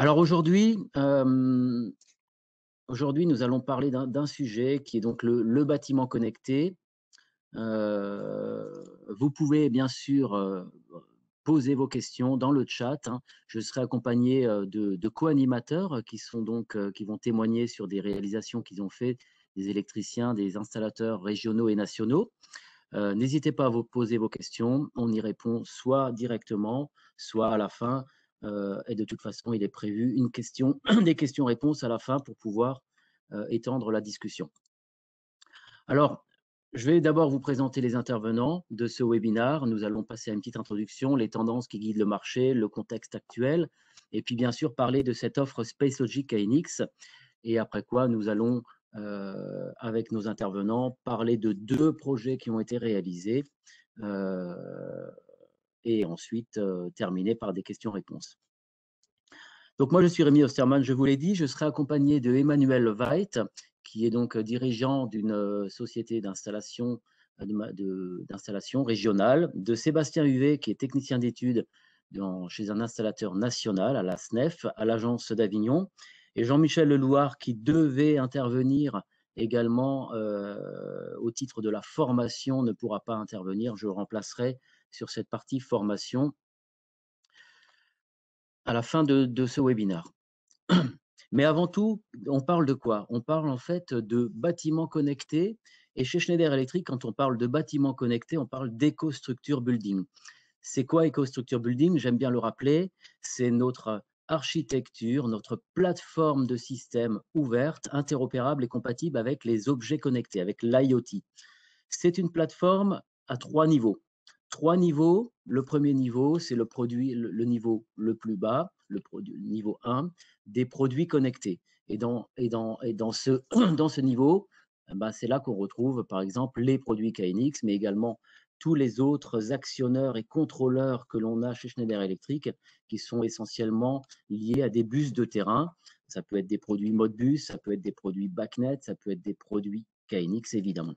Alors aujourd'hui, nous allons parler d'un sujet qui est donc le bâtiment connecté. Vous pouvez bien sûr poser vos questions dans le chat, hein. Je serai accompagné de co-animateurs qui vont témoigner sur des réalisations qu'ils ont fait, des électriciens, des installateurs régionaux et nationaux. N'hésitez pas à vous poser vos questions. On y répond soit directement, soit à la fin. Et de toute façon, il est prévu une question, des questions-réponses à la fin pour pouvoir étendre la discussion. Alors, je vais d'abord vous présenter les intervenants de ce webinaire. Nous allons passer à une petite introduction, les tendances qui guident le marché, le contexte actuel, et puis bien sûr parler de cette offre SpaceLogic KNX. Et après quoi, nous allons, avec nos intervenants, parler de 2 projets qui ont été réalisés, heu, et ensuite, terminer par des questions-réponses. Donc moi, je suis Rémi Osterman, je vous l'ai dit, je serai accompagné de Emmanuel Veit, qui est donc dirigeant d'une société d'installation d'installation régionale, de Sébastien Huvet, qui est technicien d'études chez un installateur national à la SNEF, à l'agence d'Avignon, et Jean-Michel Lelouard, qui devait intervenir également au titre de la formation, ne pourra pas intervenir. Je le remplacerai sur cette partie formation à la fin de ce webinaire. Mais avant tout, on parle de quoi? On parle en fait de bâtiments connectés. Et chez Schneider Electric, quand on parle de bâtiments connectés, on parle d'EcoStructure Building. C'est quoi EcoStructure Building? J'aime bien le rappeler. C'est notre architecture, notre plateforme de système ouverte, interopérable et compatible avec les objets connectés, avec l'IoT. C'est une plateforme à 3 niveaux. 3 niveaux. Le premier niveau, c'est le niveau le plus bas, le niveau 1, des produits connectés. Et dans ce, dans ce niveau, ben, c'est là qu'on retrouve par exemple les produits KNX, mais également tous les autres actionneurs et contrôleurs que l'on a chez Schneider Electric, qui sont essentiellement liés à des bus de terrain. Ça peut être des produits Modbus, ça peut être des produits BACnet, ça peut être des produits KNX évidemment.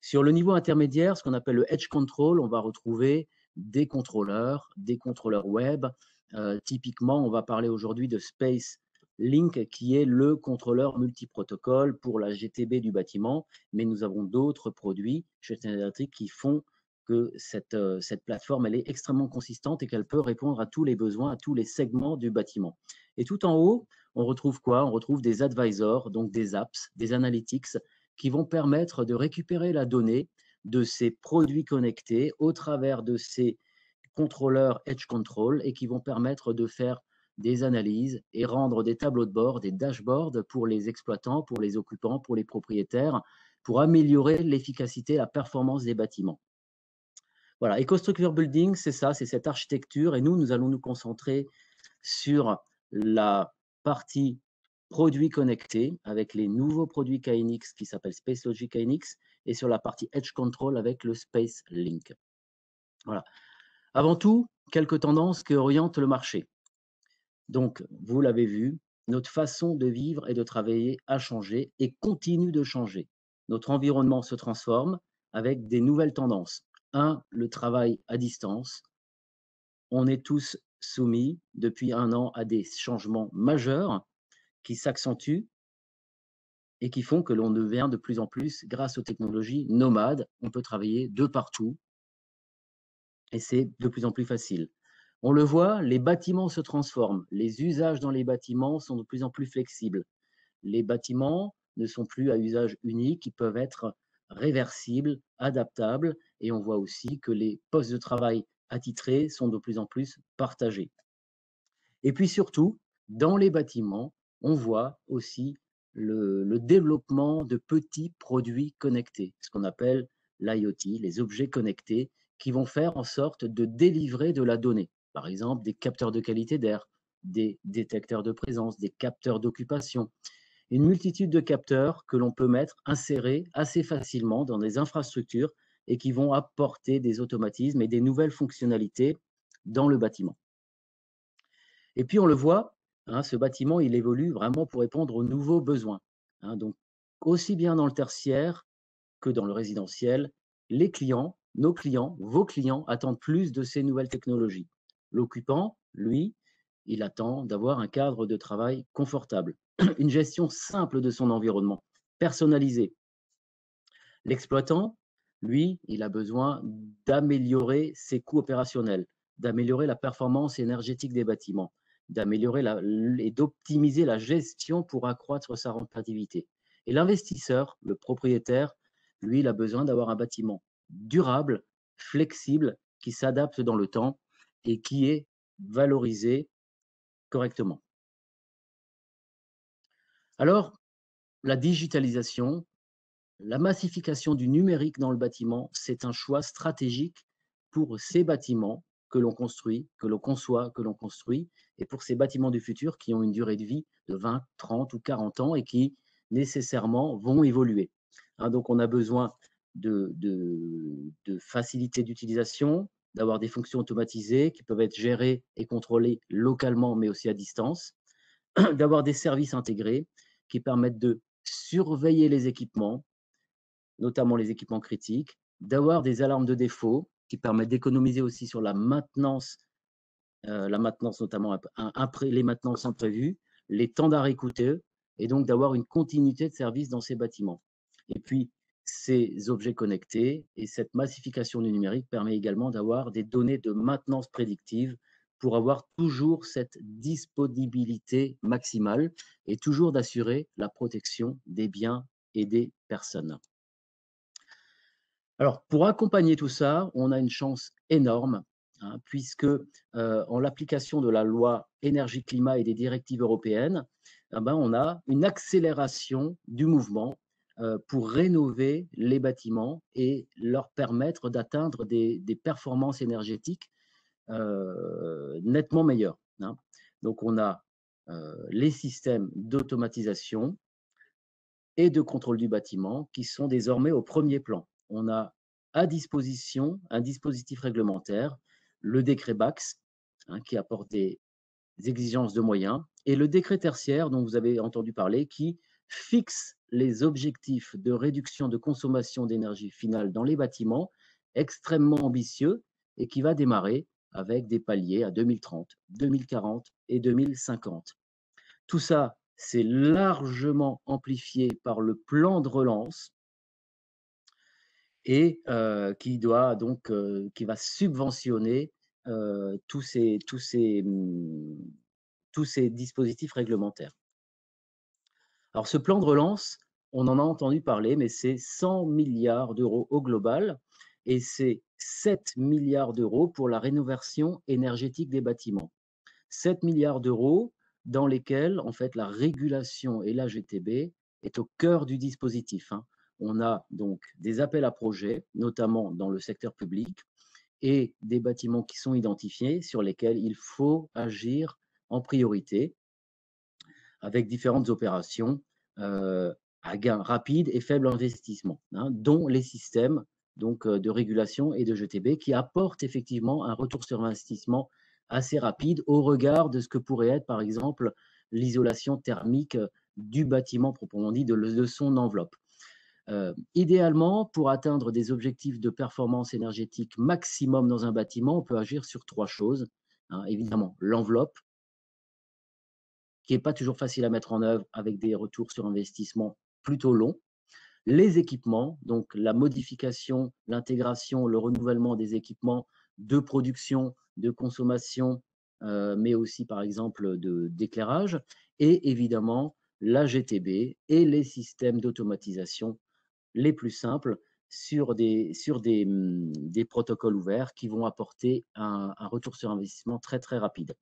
Sur le niveau intermédiaire, ce qu'on appelle le edge control, on va retrouver des contrôleurs web. Typiquement, on va parler aujourd'hui de Space Link, qui est le contrôleur multiprotocole pour la GTB du bâtiment, mais nous avons d'autres produits chez Schneider Electric qui font que cette plateforme elle est extrêmement consistante et qu'elle peut répondre à tous les besoins, à tous les segments du bâtiment. Et tout en haut, on retrouve quoi? On retrouve des advisors, donc des apps, des analytics, qui vont permettre de récupérer la donnée de ces produits connectés au travers de ces contrôleurs Edge Control et qui vont permettre de faire des analyses et rendre des tableaux de bord, des dashboards pour les exploitants, pour les occupants, pour les propriétaires, pour améliorer l'efficacité et la performance des bâtiments. Voilà, EcoStructure Building, c'est ça, c'est cette architecture. Et nous allons nous concentrer sur la partie produits connectés avec les nouveaux produits KNX qui s'appellent SpaceLogic KNX et sur la partie Edge Control avec le Space Link. Voilà. Avant tout, quelques tendances qui orientent le marché. Donc, vous l'avez vu, notre façon de vivre et de travailler a changé et continue de changer. Notre environnement se transforme avec des nouvelles tendances. Un, le travail à distance. On est tous soumis depuis 1 an à des changements majeurs qui s'accentuent et qui font que l'on devient de plus en plus, grâce aux technologies, nomade. On peut travailler de partout et c'est de plus en plus facile. On le voit, les bâtiments se transforment. Les usages dans les bâtiments sont de plus en plus flexibles. Les bâtiments ne sont plus à usage unique, ils peuvent être réversibles, adaptables, et on voit aussi que les postes de travail attitrés sont de plus en plus partagés. Et puis surtout, dans les bâtiments, on voit aussi le développement de petits produits connectés, ce qu'on appelle l'IoT, les objets connectés, qui vont faire en sorte de délivrer de la donnée. Par exemple, des capteurs de qualité d'air, des détecteurs de présence, des capteurs d'occupation, une multitude de capteurs que l'on peut mettre, insérer assez facilement dans des infrastructures et qui vont apporter des automatismes et des nouvelles fonctionnalités dans le bâtiment. Et puis on le voit, hein, ce bâtiment, il évolue vraiment pour répondre aux nouveaux besoins, hein. Donc, aussi bien dans le tertiaire que dans le résidentiel, les clients, nos clients, vos clients attendent plus de ces nouvelles technologies. L'occupant, lui, il attend d'avoir un cadre de travail confortable, une gestion simple de son environnement, personnalisée. L'exploitant, lui, il a besoin d'améliorer ses coûts opérationnels, d'améliorer la performance énergétique des bâtiments, d'améliorer et d'optimiser la gestion pour accroître sa rentabilité. Et l'investisseur, le propriétaire, lui, il a besoin d'avoir un bâtiment durable, flexible, qui s'adapte dans le temps et qui est valorisé correctement. Alors, la digitalisation, la massification du numérique dans le bâtiment, c'est un choix stratégique pour ces bâtiments que l'on construit, que l'on conçoit, que l'on construit, et pour ces bâtiments du futur qui ont une durée de vie de 20, 30 ou 40 ans et qui nécessairement vont évoluer. Hein, donc on a besoin de facilité d'utilisation, d'avoir des fonctions automatisées qui peuvent être gérées et contrôlées localement mais aussi à distance, d'avoir des services intégrés qui permettent de surveiller les équipements, notamment les équipements critiques, d'avoir des alarmes de défaut qui permettent d'économiser aussi sur la maintenance notamment les maintenances imprévues, les temps d'arrêt coûteux, et donc d'avoir une continuité de service dans ces bâtiments. Et puis, ces objets connectés et cette massification du numérique permet également d'avoir des données de maintenance prédictive pour avoir toujours cette disponibilité maximale et toujours d'assurer la protection des biens et des personnes. Alors, pour accompagner tout ça, on a une chance énorme, hein, puisque en l'application de la loi énergie-climat et des directives européennes, eh ben, on a une accélération du mouvement pour rénover les bâtiments et leur permettre d'atteindre des performances énergétiques nettement meilleures, hein. Donc, on a les systèmes d'automatisation et de contrôle du bâtiment qui sont désormais au premier plan. On a à disposition un dispositif réglementaire, le décret BAX, hein, qui apporte des exigences de moyens, et le décret tertiaire dont vous avez entendu parler, qui fixe les objectifs de réduction de consommation d'énergie finale dans les bâtiments, extrêmement ambitieux, et qui va démarrer avec des paliers à 2030, 2040 et 2050. Tout ça, c'est largement amplifié par le plan de relance et qui va subventionner tous ces dispositifs réglementaires. Alors, ce plan de relance, on en a entendu parler, mais c'est 100 milliards d'euros au global et c'est 7 milliards d'euros pour la rénovation énergétique des bâtiments. 7 milliards d'euros dans lesquels, en fait, la régulation et la GTB est au cœur du dispositif, hein. On a donc des appels à projets, notamment dans le secteur public, et des bâtiments qui sont identifiés sur lesquels il faut agir en priorité avec différentes opérations à gain rapide et faible investissement, hein, dont les systèmes donc, de régulation et de GTB qui apportent effectivement un retour sur investissement assez rapide au regard de ce que pourrait être, par exemple, l'isolation thermique du bâtiment proprement dit, de son enveloppe. Idéalement, pour atteindre des objectifs de performance énergétique maximum dans un bâtiment, on peut agir sur trois choses, hein. Évidemment, l'enveloppe, qui n'est pas toujours facile à mettre en œuvre avec des retours sur investissement plutôt longs. Les équipements, donc la modification, l'intégration, le renouvellement des équipements de production, de consommation, mais aussi par exemple d'éclairage, et évidemment la GTB et les systèmes d'automatisation les plus simples sur des protocoles ouverts qui vont apporter un retour sur investissement très très rapide.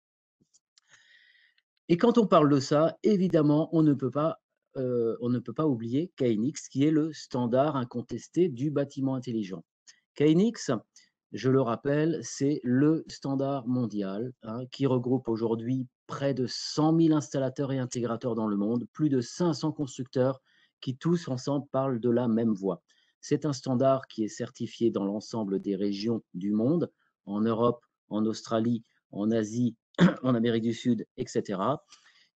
Et quand on parle de ça, évidemment, on ne peut pas oublier KNX, qui est le standard incontesté du bâtiment intelligent. KNX, je le rappelle, c'est le standard mondial, hein, qui regroupe aujourd'hui près de 100 000 installateurs et intégrateurs dans le monde, plus de 500 constructeurs qui tous ensemble parlent de la même voix. C'est un standard qui est certifié dans l'ensemble des régions du monde, en Europe, en Australie, en Asie, en Amérique du Sud, etc.,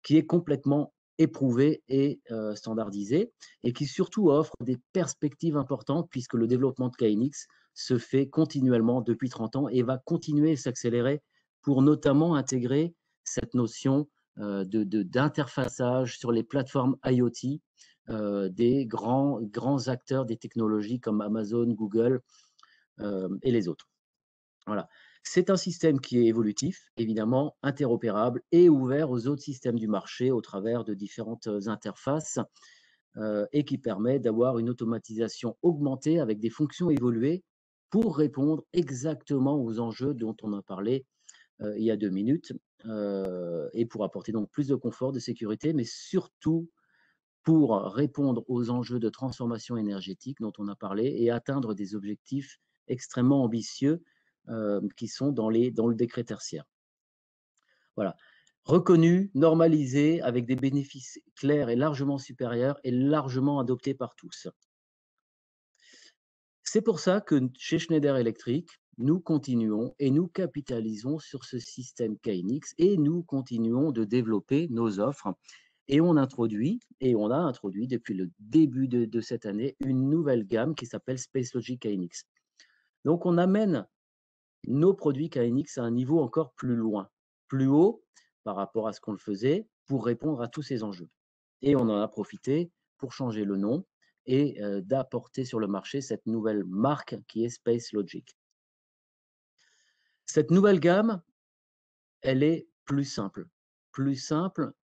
qui est complètement éprouvé et standardisé, et qui surtout offre des perspectives importantes, puisque le développement de KNX se fait continuellement depuis 30 ans et va continuer à s'accélérer pour notamment intégrer cette notion d'interfaçage sur les plateformes IoT des grands acteurs des technologies comme Amazon, Google et les autres. Voilà. C'est un système qui est évolutif, évidemment, interopérable et ouvert aux autres systèmes du marché au travers de différentes interfaces et qui permet d'avoir une automatisation augmentée avec des fonctions évoluées pour répondre exactement aux enjeux dont on a parlé il y a 2 minutes et pour apporter donc plus de confort, de sécurité, mais surtout pour répondre aux enjeux de transformation énergétique dont on a parlé et atteindre des objectifs extrêmement ambitieux qui sont dans le décret tertiaire. Voilà. Reconnu, normalisé, avec des bénéfices clairs et largement supérieurs et largement adoptés par tous. C'est pour ça que chez Schneider Electric, nous continuons et nous capitalisons sur ce système KNX et nous continuons de développer nos offres. Et on a introduit depuis le début de cette année une nouvelle gamme qui s'appelle SpaceLogic KNX. Donc on amène nos produits KNX à un niveau encore plus loin, plus haut par rapport à ce qu'on le faisait pour répondre à tous ces enjeux. Et on en a profité pour changer le nom et d'apporter sur le marché cette nouvelle marque qui est SpaceLogic. Cette nouvelle gamme, elle est plus simple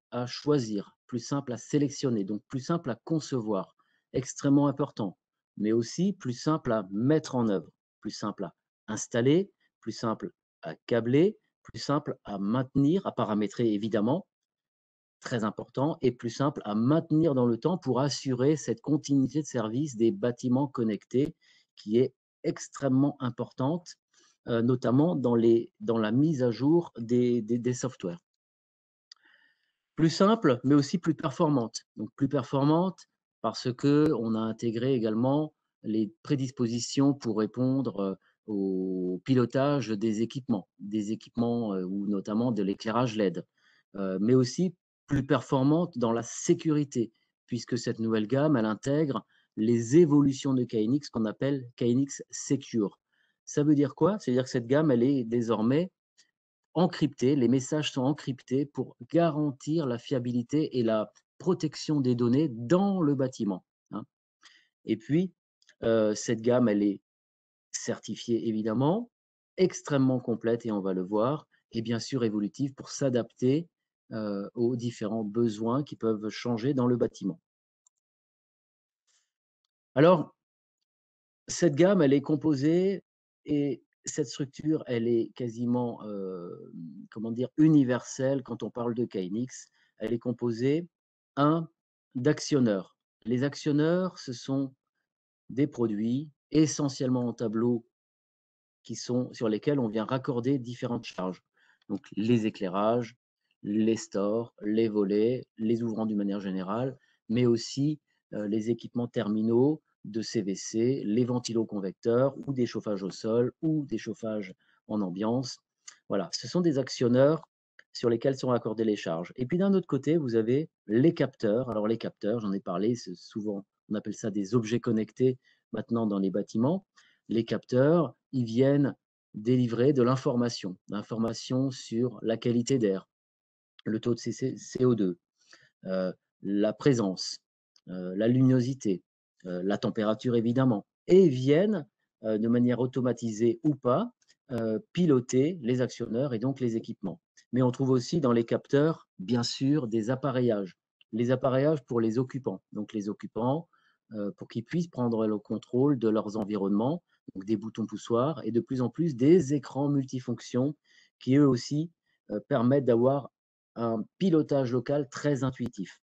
à choisir, plus simple à sélectionner, donc plus simple à concevoir, extrêmement important, mais aussi plus simple à mettre en œuvre, plus simple à installer, plus simple à câbler, plus simple à maintenir, à paramétrer évidemment, très important, et plus simple à maintenir dans le temps pour assurer cette continuité de service des bâtiments connectés qui est extrêmement importante, notamment dans la mise à jour des softwares. Plus simple, mais aussi plus performante. Donc plus performante parce qu'on a intégré également les prédispositions pour répondre au pilotage des équipements ou notamment de l'éclairage LED, mais aussi plus performante dans la sécurité, puisque cette nouvelle gamme, elle intègre les évolutions de KNX qu'on appelle KNX Secure. Ça veut dire quoi? C'est-à-dire que cette gamme, elle est désormais encryptés, les messages sont encryptés pour garantir la fiabilité et la protection des données dans le bâtiment, hein. Et puis, cette gamme, elle est certifiée évidemment, extrêmement complète et on va le voir et bien sûr évolutive pour s'adapter, aux différents besoins qui peuvent changer dans le bâtiment. Alors, cette gamme, elle est composée et cette structure, elle est quasiment, comment dire? Universelle quand on parle de KNX. Elle est composée, un d'actionneurs. Les actionneurs, ce sont des produits essentiellement en tableau sur lesquels on vient raccorder différentes charges. Donc les éclairages, les stores, les volets, les ouvrants d'une manière générale, mais aussi les équipements terminaux de CVC, les ventiloconvecteurs ou des chauffages au sol ou des chauffages en ambiance. Voilà, ce sont des actionneurs sur lesquels sont accordées les charges. Et puis d'un autre côté, vous avez les capteurs. Alors les capteurs, j'en ai parlé, c'est souvent, on appelle ça des objets connectés maintenant dans les bâtiments. Les capteurs, ils viennent délivrer de l'information sur la qualité d'air, le taux de CO2, euh, la présence, la luminosité, la température évidemment, et viennent de manière automatisée ou pas piloter les actionneurs et donc les équipements. Mais on trouve aussi dans les capteurs, bien sûr, des appareillages. Les appareillages pour les occupants. Donc les occupants, pour qu'ils puissent prendre le contrôle de leurs environnements, donc des boutons poussoirs et de plus en plus des écrans multifonctions qui eux aussi permettent d'avoir un pilotage local très intuitif.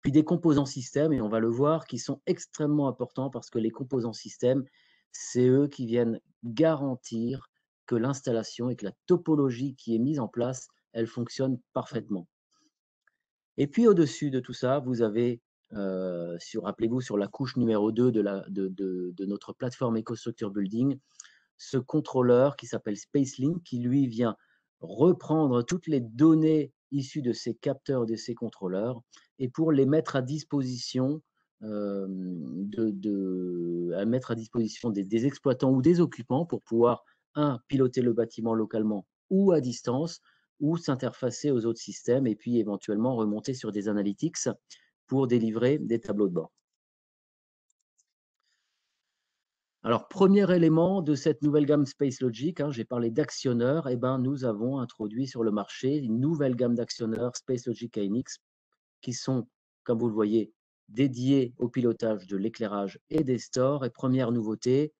Puis des composants systèmes, et on va le voir, qui sont extrêmement importants parce que les composants systèmes, c'est eux qui viennent garantir que l'installation et que la topologie qui est mise en place, elle fonctionne parfaitement. Et puis au-dessus de tout ça, vous avez, rappelez-vous, sur la couche numéro 2 de notre plateforme EcoStruxure Building, ce contrôleur qui s'appelle SpaceLink, qui lui vient reprendre toutes les données issues de ces capteurs, de ces contrôleurs, et pour les mettre à disposition, à mettre à disposition des exploitants ou des occupants pour pouvoir, un, piloter le bâtiment localement ou à distance, ou s'interfacer aux autres systèmes et puis éventuellement remonter sur des analytics pour délivrer des tableaux de bord. Alors, premier élément de cette nouvelle gamme Space Logic, hein, j'ai parlé d'actionneurs, et ben, nous avons introduit sur le marché une nouvelle gamme d'actionneurs Space Logic KNX qui sont, comme vous le voyez, dédiés au pilotage de l'éclairage et des stores. Et première nouveauté,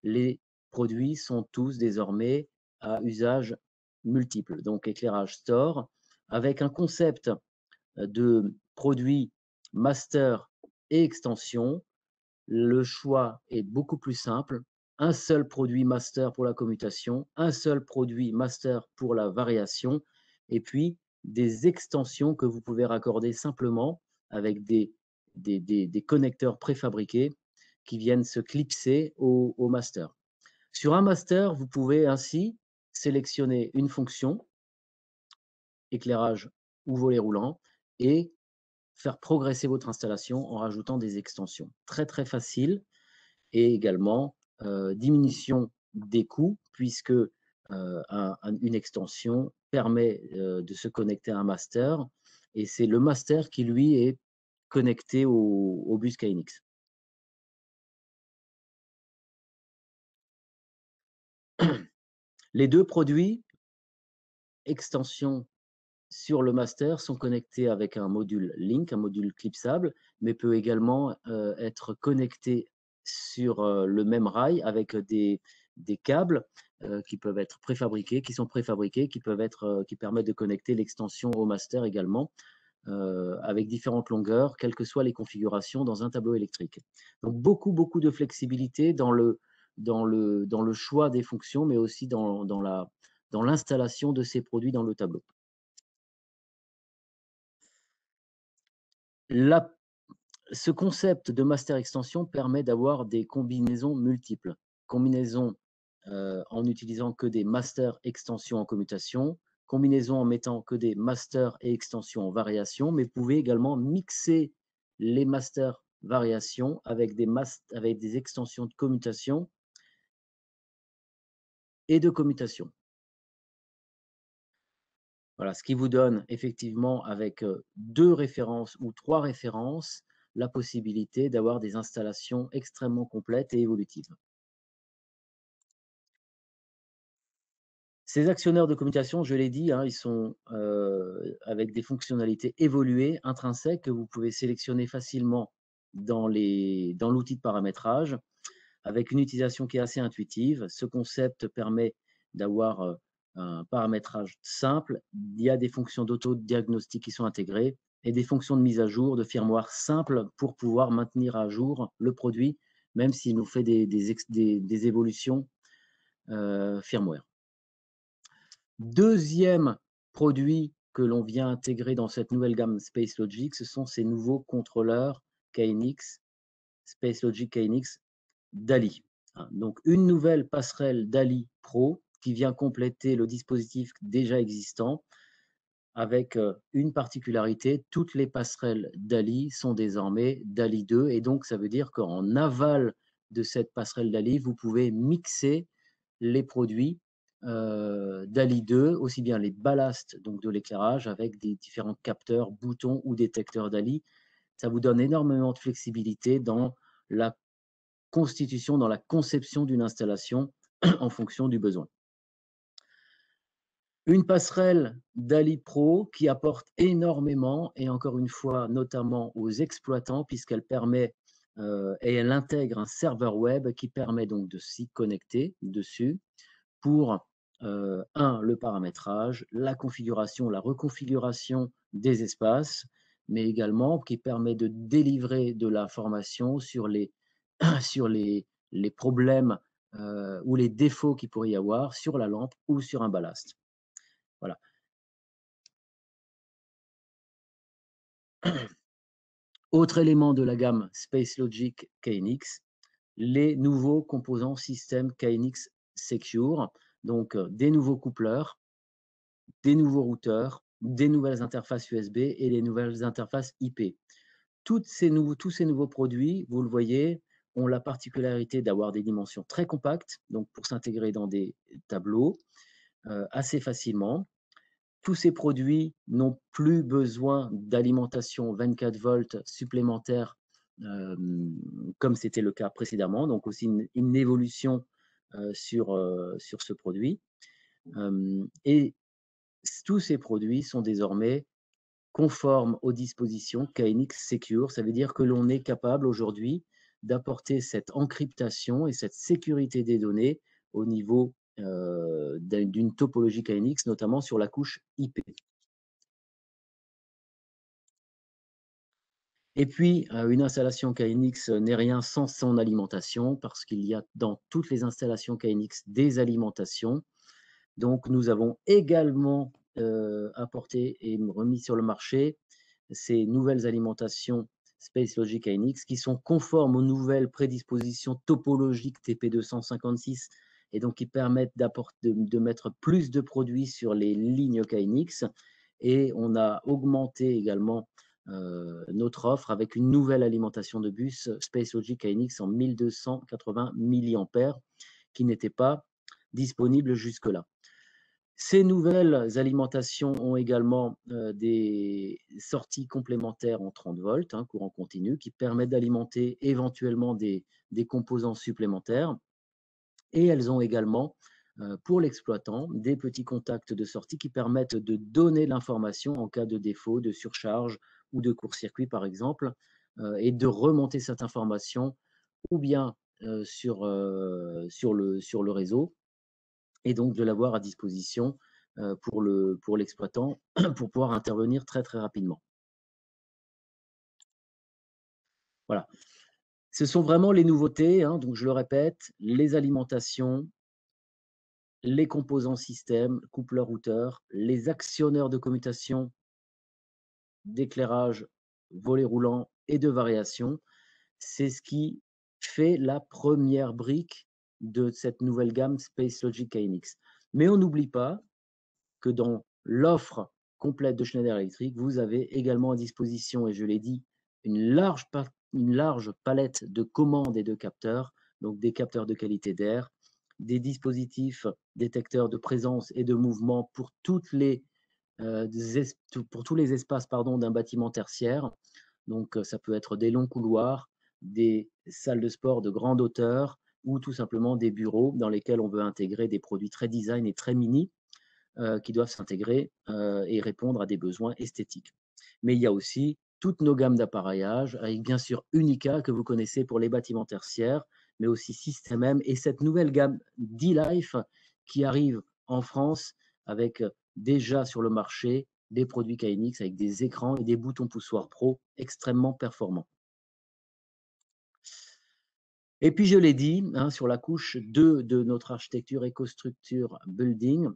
les produits sont tous désormais à usage multiple, donc éclairage store, avec un concept de produits master et extension. Le choix est beaucoup plus simple. Un seul produit master pour la commutation, un seul produit master pour la variation, et puis des extensions que vous pouvez raccorder simplement avec des connecteurs préfabriqués qui viennent se clipser au master. Sur un master, vous pouvez ainsi sélectionner une fonction, éclairage ou volet roulant, et faire progresser votre installation en rajoutant des extensions. Très très facile, et également diminution des coûts puisque une extension permet de se connecter à un master, et c'est le master qui lui est connecté au bus KNX. Les deux produits, extension sur le master, sont connectés avec un module Link, un module clipsable, mais peut également être connecté sur le même rail avec des câbles qui peuvent être préfabriqués, qui sont préfabriqués, qui permettent de connecter l'extension au master également, avec différentes longueurs, quelles que soient les configurations dans un tableau électrique. Donc beaucoup de flexibilité dans le choix des fonctions, mais aussi dans l'installation de ces produits dans le tableau. La Ce concept de master extension permet d'avoir des combinaisons multiples. Combinaisons en n'utilisant que des master extensions en commutation, combinaisons en mettant que des masters et extensions en variation, mais vous pouvez également mixer les masters variations avec des extensions de commutation et de commutation. Voilà, ce qui vous donne effectivement, avec 2 références ou 3 références, la possibilité d'avoir des installations extrêmement complètes et évolutives. Ces actionneurs de commutation, je l'ai dit, hein, ils sont avec des fonctionnalités évoluées, intrinsèques, que vous pouvez sélectionner facilement dans l'outil de paramétrage, avec une utilisation qui est assez intuitive. Ce concept permet d'avoir un paramétrage simple. Il y a des fonctions d'auto-diagnostic qui sont intégrées et des fonctions de mise à jour de firmware simples pour pouvoir maintenir à jour le produit, même s'il nous fait des évolutions firmware. Deuxième produit que l'on vient intégrer dans cette nouvelle gamme Space Logic, ce sont ces nouveaux contrôleurs KNX, Space Logic KNX DALI. Hein. Donc une nouvelle passerelle DALI Pro qui vient compléter le dispositif déjà existant avec une particularité: toutes les passerelles DALI sont désormais DALI 2, et donc ça veut dire qu'en aval de cette passerelle DALI, vous pouvez mixer les produits DALI 2, aussi bien les ballasts donc de l'éclairage avec des différents capteurs, boutons ou détecteurs DALI. Ça vous donne énormément de flexibilité dans la constitution, dans la conception d'une installation en fonction du besoin. Une passerelle DALI Pro qui apporte énormément, et encore une fois, notamment aux exploitants, puisqu'elle permet et elle intègre un serveur web qui permet donc de s'y connecter dessus pour le paramétrage, la configuration, la reconfiguration des espaces, mais également qui permet de délivrer de l'information sur sur les problèmes ou les défauts qu'il pourrait y avoir sur la lampe ou sur un ballast. Voilà. Autre élément de la gamme Space Logic KNX, les nouveaux composants système KNX Secure, donc des nouveaux coupleurs, des nouveaux routeurs, des nouvelles interfaces USB et des nouvelles interfaces IP. Tous ces nouveaux produits, vous le voyez, ont la particularité d'avoir des dimensions très compactes, donc pour s'intégrer dans des tableaux assez facilement, tous ces produits n'ont plus besoin d'alimentation 24 volts supplémentaire comme c'était le cas précédemment, donc aussi une évolution sur ce produit. Et tous ces produits sont désormais conformes aux dispositions KNX Secure. Ça veut dire que l'on est capable aujourd'hui d'apporter cette encryptation et cette sécurité des données au niveau d'une topologie KNX, notamment sur la couche IP. Et puis, une installation KNX n'est rien sans son alimentation, parce qu'il y a dans toutes les installations KNX des alimentations. Donc, nous avons également apporté et remis sur le marché ces nouvelles alimentations Space Logic KNX qui sont conformes aux nouvelles prédispositions topologiques TP256 et donc qui permettent de mettre plus de produits sur les lignes KNX. Et on a augmenté également notre offre avec une nouvelle alimentation de bus Space Logic KNX en 1280 mAh qui n'était pas disponible jusque-là. Ces nouvelles alimentations ont également des sorties complémentaires en 30 volts, courant continu, qui permettent d'alimenter éventuellement des composants supplémentaires. Et elles ont également, pour l'exploitant, des petits contacts de sortie qui permettent de donner l'information en cas de défaut, de surcharge ou de court-circuit, par exemple, et de remonter cette information ou bien sur le réseau, et donc de l'avoir à disposition pour l'exploitant pour pouvoir intervenir très très rapidement. Voilà. Ce sont vraiment les nouveautés, donc je le répète, les alimentations, les composants système, coupleurs routeurs, les actionneurs de commutation, d'éclairage, volet roulant et de variation. C'est ce qui fait la première brique de cette nouvelle gamme Space Logic KNX. Mais on n'oublie pas que dans l'offre complète de Schneider Electric, vous avez également à disposition, et je l'ai dit, une large palette de commandes et de capteurs, donc des capteurs de qualité d'air, des dispositifs détecteurs de présence et de mouvement pour, pour tous les espaces d'un bâtiment tertiaire. Donc, ça peut être des longs couloirs, des salles de sport de grande hauteur ou tout simplement des bureaux dans lesquels on veut intégrer des produits très design et très mini qui doivent s'intégrer et répondre à des besoins esthétiques. Mais il y a aussi toutes nos gammes d'appareillage, avec bien sûr Unica que vous connaissez pour les bâtiments tertiaires, mais aussi System M et cette nouvelle gamme D-Life qui arrive en France avec déjà sur le marché des produits KNX avec des écrans et des boutons poussoirs pro extrêmement performants. Et puis je l'ai dit, sur la couche 2 de notre architecture EcoStruxure Building,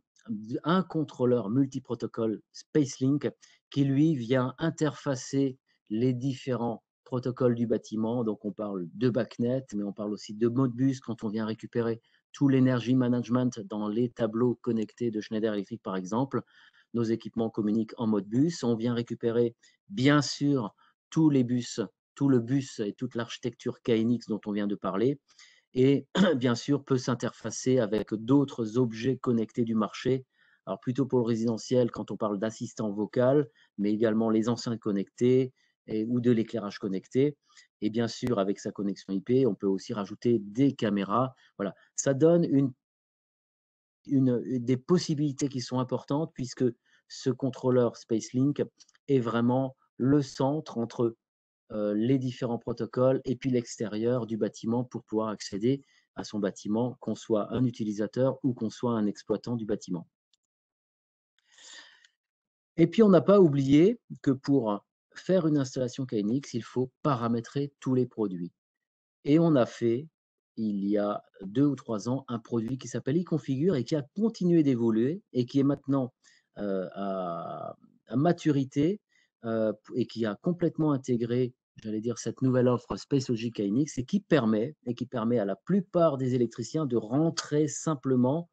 un contrôleur multiprotocole SpaceLink qui lui vient interfacer les différents protocoles du bâtiment. Donc on parle de BACnet, mais on parle aussi de Modbus quand on vient récupérer tout l'énergie management dans les tableaux connectés de Schneider Electric par exemple. Nos équipements communiquent en Modbus. On vient récupérer bien sûr tous les bus, tout le bus et toute l'architecture KNX dont on vient de parler, et bien sûr peut s'interfacer avec d'autres objets connectés du marché. Alors plutôt pour le résidentiel quand on parle d'assistant vocal, mais également les enceintes connectées ou de l'éclairage connecté. Et bien sûr, avec sa connexion IP, on peut aussi rajouter des caméras. Voilà, ça donne des possibilités qui sont importantes puisque ce contrôleur SpaceLink est vraiment le centre entre les différents protocoles et puis l'extérieur du bâtiment pour pouvoir accéder à son bâtiment, qu'on soit un utilisateur ou qu'on soit un exploitant du bâtiment. Et puis, on n'a pas oublié que pour faire une installation KNX, il faut paramétrer tous les produits. Et on a fait, il y a 2 ou 3 ans, un produit qui s'appelle iConfigure et qui a continué d'évoluer et qui est maintenant à maturité et qui a complètement intégré, j'allais dire, cette nouvelle offre Space Logic KNX et qui permet à la plupart des électriciens de rentrer simplement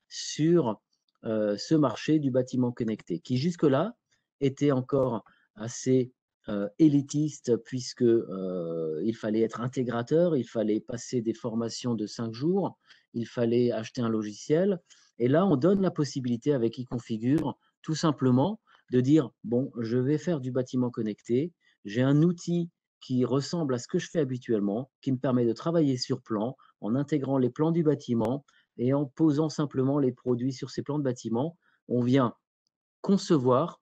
sur ce marché du bâtiment connecté, qui jusque-là était encore assez élitiste, puisque il fallait être intégrateur, il fallait passer des formations de 5 jours, il fallait acheter un logiciel. Et là, on donne la possibilité avec iConfigure tout simplement de dire, bon, je vais faire du bâtiment connecté, j'ai un outil qui ressemble à ce que je fais habituellement, qui me permet de travailler sur plan, en intégrant les plans du bâtiment et en posant simplement les produits sur ces plans de bâtiment. On vient concevoir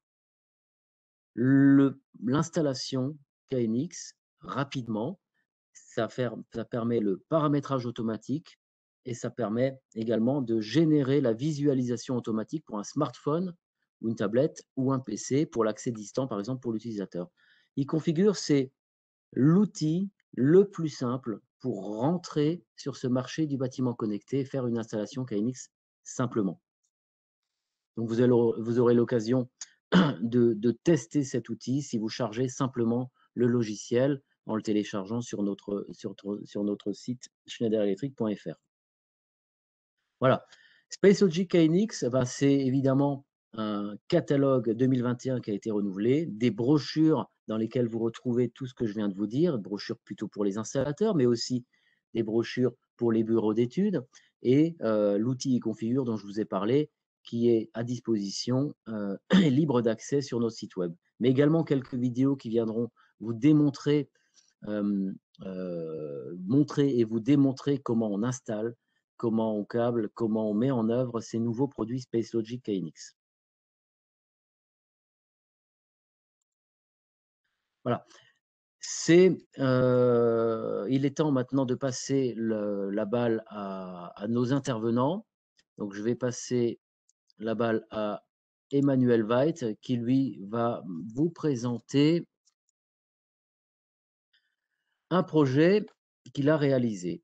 l'installation KNX rapidement. Ça permet le paramétrage automatique et ça permet également de générer la visualisation automatique pour un smartphone ou une tablette ou un PC pour l'accès distant, par exemple, pour l'utilisateur. E-Configure, c'est l'outil le plus simple pour rentrer sur ce marché du bâtiment connecté et faire une installation KNX simplement. Donc, vous aurez l'occasion de tester cet outil si vous chargez simplement le logiciel en le téléchargeant sur notre site schneiderelectric.fr. Voilà. SpaceLogic KNX, c'est évidemment un catalogue 2021 qui a été renouvelé, des brochures dans lesquelles vous retrouvez tout ce que je viens de vous dire, brochures plutôt pour les installateurs, mais aussi des brochures pour les bureaux d'études, et l'outil e-configure dont je vous ai parlé, qui est à disposition libre d'accès sur notre site web. Mais également quelques vidéos qui viendront vous démontrer, montrer et vous démontrer comment on installe, comment on câble, comment on met en œuvre ces nouveaux produits SpaceLogic KNX. Voilà. Il est temps maintenant de passer la balle à nos intervenants. Donc, je vais passer la balle à Emmanuel Veit, qui lui va vous présenter un projet qu'il a réalisé.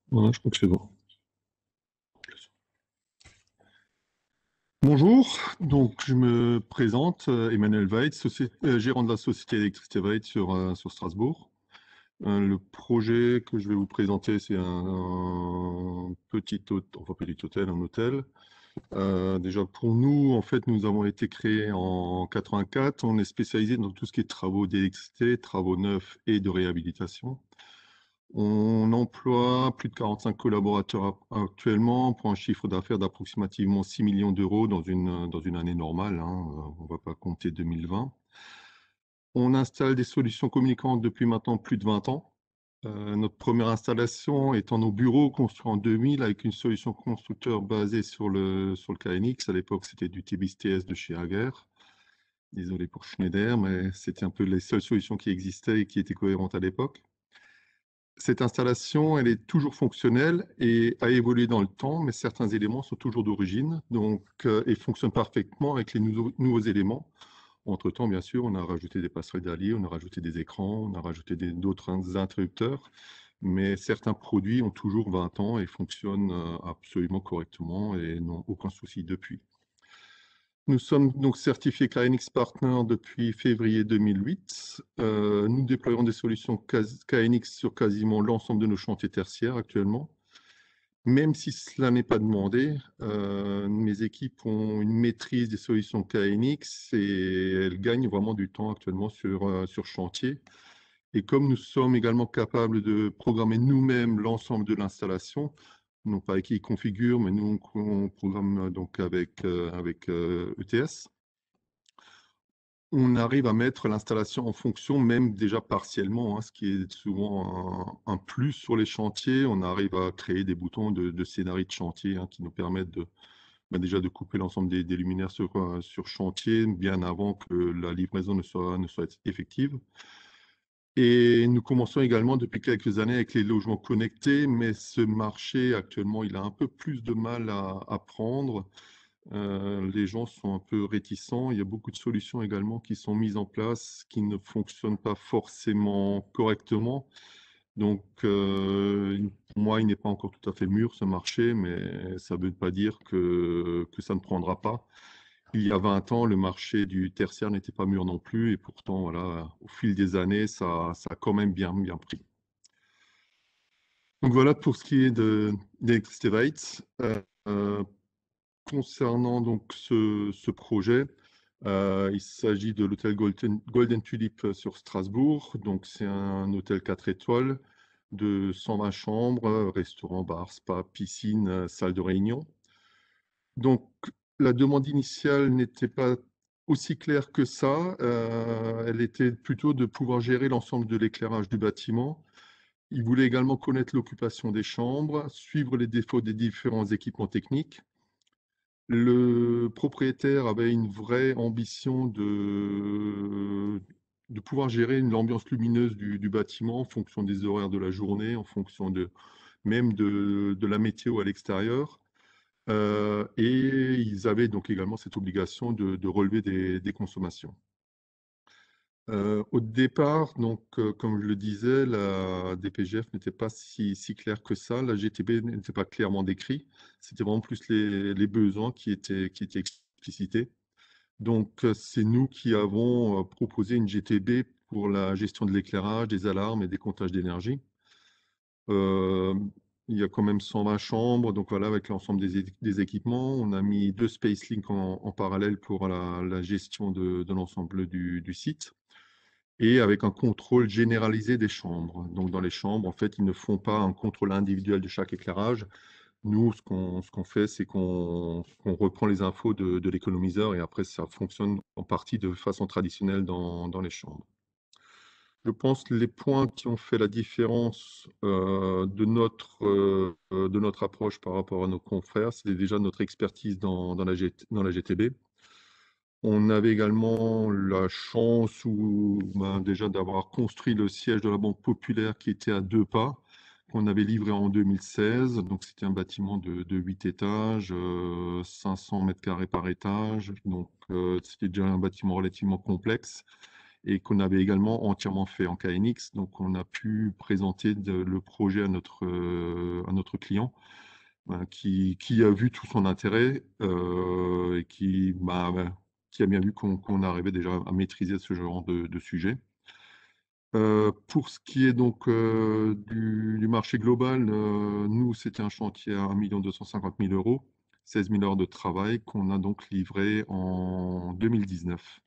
Voilà, je crois que c'est bon. Bonjour, donc je me présente, Emmanuel Veit, gérant de la société Électricité Veit sur Strasbourg. Le projet que je vais vous présenter, c'est un petit hôtel, un hôtel. Déjà pour nous, en fait, nous avons été créés en 84. On est spécialisé dans tout ce qui est travaux d'électricité, travaux neufs et de réhabilitation. On emploie plus de 45 collaborateurs actuellement pour un chiffre d'affaires d'approximativement 6 millions d'euros dans une année normale, hein. On ne va pas compter 2020. On installe des solutions communicantes depuis maintenant plus de 20 ans. Notre première installation étant nos bureaux construits en 2000 avec une solution constructeur basée sur le KNX. À l'époque, c'était du TBS-TS de chez Hager. Désolé pour Schneider, mais c'était un peu les seules solutions qui existaient et qui étaient cohérentes à l'époque. Cette installation, elle est toujours fonctionnelle et a évolué dans le temps, mais certains éléments sont toujours d'origine, donc et fonctionnent parfaitement avec les nouveaux éléments. Entre-temps, bien sûr, on a rajouté des passerelles d'alliés, on a rajouté des écrans, on a rajouté d'autres interrupteurs, mais certains produits ont toujours 20 ans et fonctionnent absolument correctement et n'ont aucun souci depuis. Nous sommes donc certifiés KNX Partner depuis février 2008. Nous déployons des solutions KNX sur quasiment l'ensemble de nos chantiers tertiaires actuellement. Même si cela n'est pas demandé, mes équipes ont une maîtrise des solutions KNX et elles gagnent vraiment du temps actuellement sur chantier. Et comme nous sommes également capables de programmer nous-mêmes l'ensemble de l'installation, non pas avec e-configure, mais nous on programme donc avec ETS. On arrive à mettre l'installation en fonction, même déjà partiellement, hein, ce qui est souvent un plus sur les chantiers. On arrive à créer des boutons de scénario de chantier, hein, qui nous permettent déjà de couper l'ensemble des luminaires sur chantier bien avant que la livraison ne soit effective. Et nous commençons également depuis quelques années avec les logements connectés, mais ce marché actuellement, il a un peu plus de mal à prendre. Les gens sont un peu réticents. Il y a beaucoup de solutions également qui sont mises en place qui ne fonctionnent pas forcément correctement. Donc, pour moi, il n'est pas encore tout à fait mûr ce marché, mais ça ne veut pas dire que ça ne prendra pas. Il y a 20 ans, le marché du tertiaire n'était pas mûr non plus, et pourtant, voilà, au fil des années, ça a quand même bien pris. Donc voilà pour ce qui est d'Electricité Veit. Concernant donc ce projet, il s'agit de l'hôtel Golden Tulip sur Strasbourg. Donc c'est un hôtel 4 étoiles de 120 chambres, restaurant, bar, spa, piscine, salle de réunion. Donc la demande initiale n'était pas aussi claire que ça, elle était plutôt de pouvoir gérer l'ensemble de l'éclairage du bâtiment. Ils voulaient également connaître l'occupation des chambres, suivre les défauts des différents équipements techniques. Le propriétaire avait une vraie ambition de pouvoir gérer l'ambiance lumineuse du bâtiment en fonction des horaires de la journée, en fonction même de la météo à l'extérieur. Et ils avaient donc également cette obligation de relever des consommations. Au départ, donc, comme je le disais, la DPGF n'était pas si claire que ça. La GTB n'était pas clairement décrit. C'était vraiment plus les besoins qui étaient explicités. Donc, c'est nous qui avons proposé une GTB pour la gestion de l'éclairage, des alarmes et des comptages d'énergie. Euh, il y a quand même 120 chambres, donc voilà, avec l'ensemble des équipements. On a mis 2 SpaceLink en parallèle pour la gestion de l'ensemble du site et avec un contrôle généralisé des chambres. Donc dans les chambres, en fait, ils ne font pas un contrôle individuel de chaque éclairage. Nous, ce qu'on fait, c'est qu'on reprend les infos de l'économiseur et après, ça fonctionne en partie de façon traditionnelle dans les chambres. Je pense que les points qui ont fait la différence de notre approche par rapport à nos confrères, c'est déjà notre expertise dans la GTB. On avait également la chance déjà d'avoir construit le siège de la Banque Populaire qui était à 2 pas, qu'on avait livré en 2016. Donc c'était un bâtiment de 8 étages, 500 mètres carrés par étage. Donc c'était déjà un bâtiment relativement complexe et qu'on avait également entièrement fait en KNX. Donc on a pu présenter le projet à notre client. Qui a vu tout son intérêt et qui a bien vu qu'on arrivait déjà à maîtriser ce genre de sujet. Pour ce qui est donc du marché global, nous, c'était un chantier à 1 250 000 €, 16 000 heures de travail qu'on a donc livré en 2019.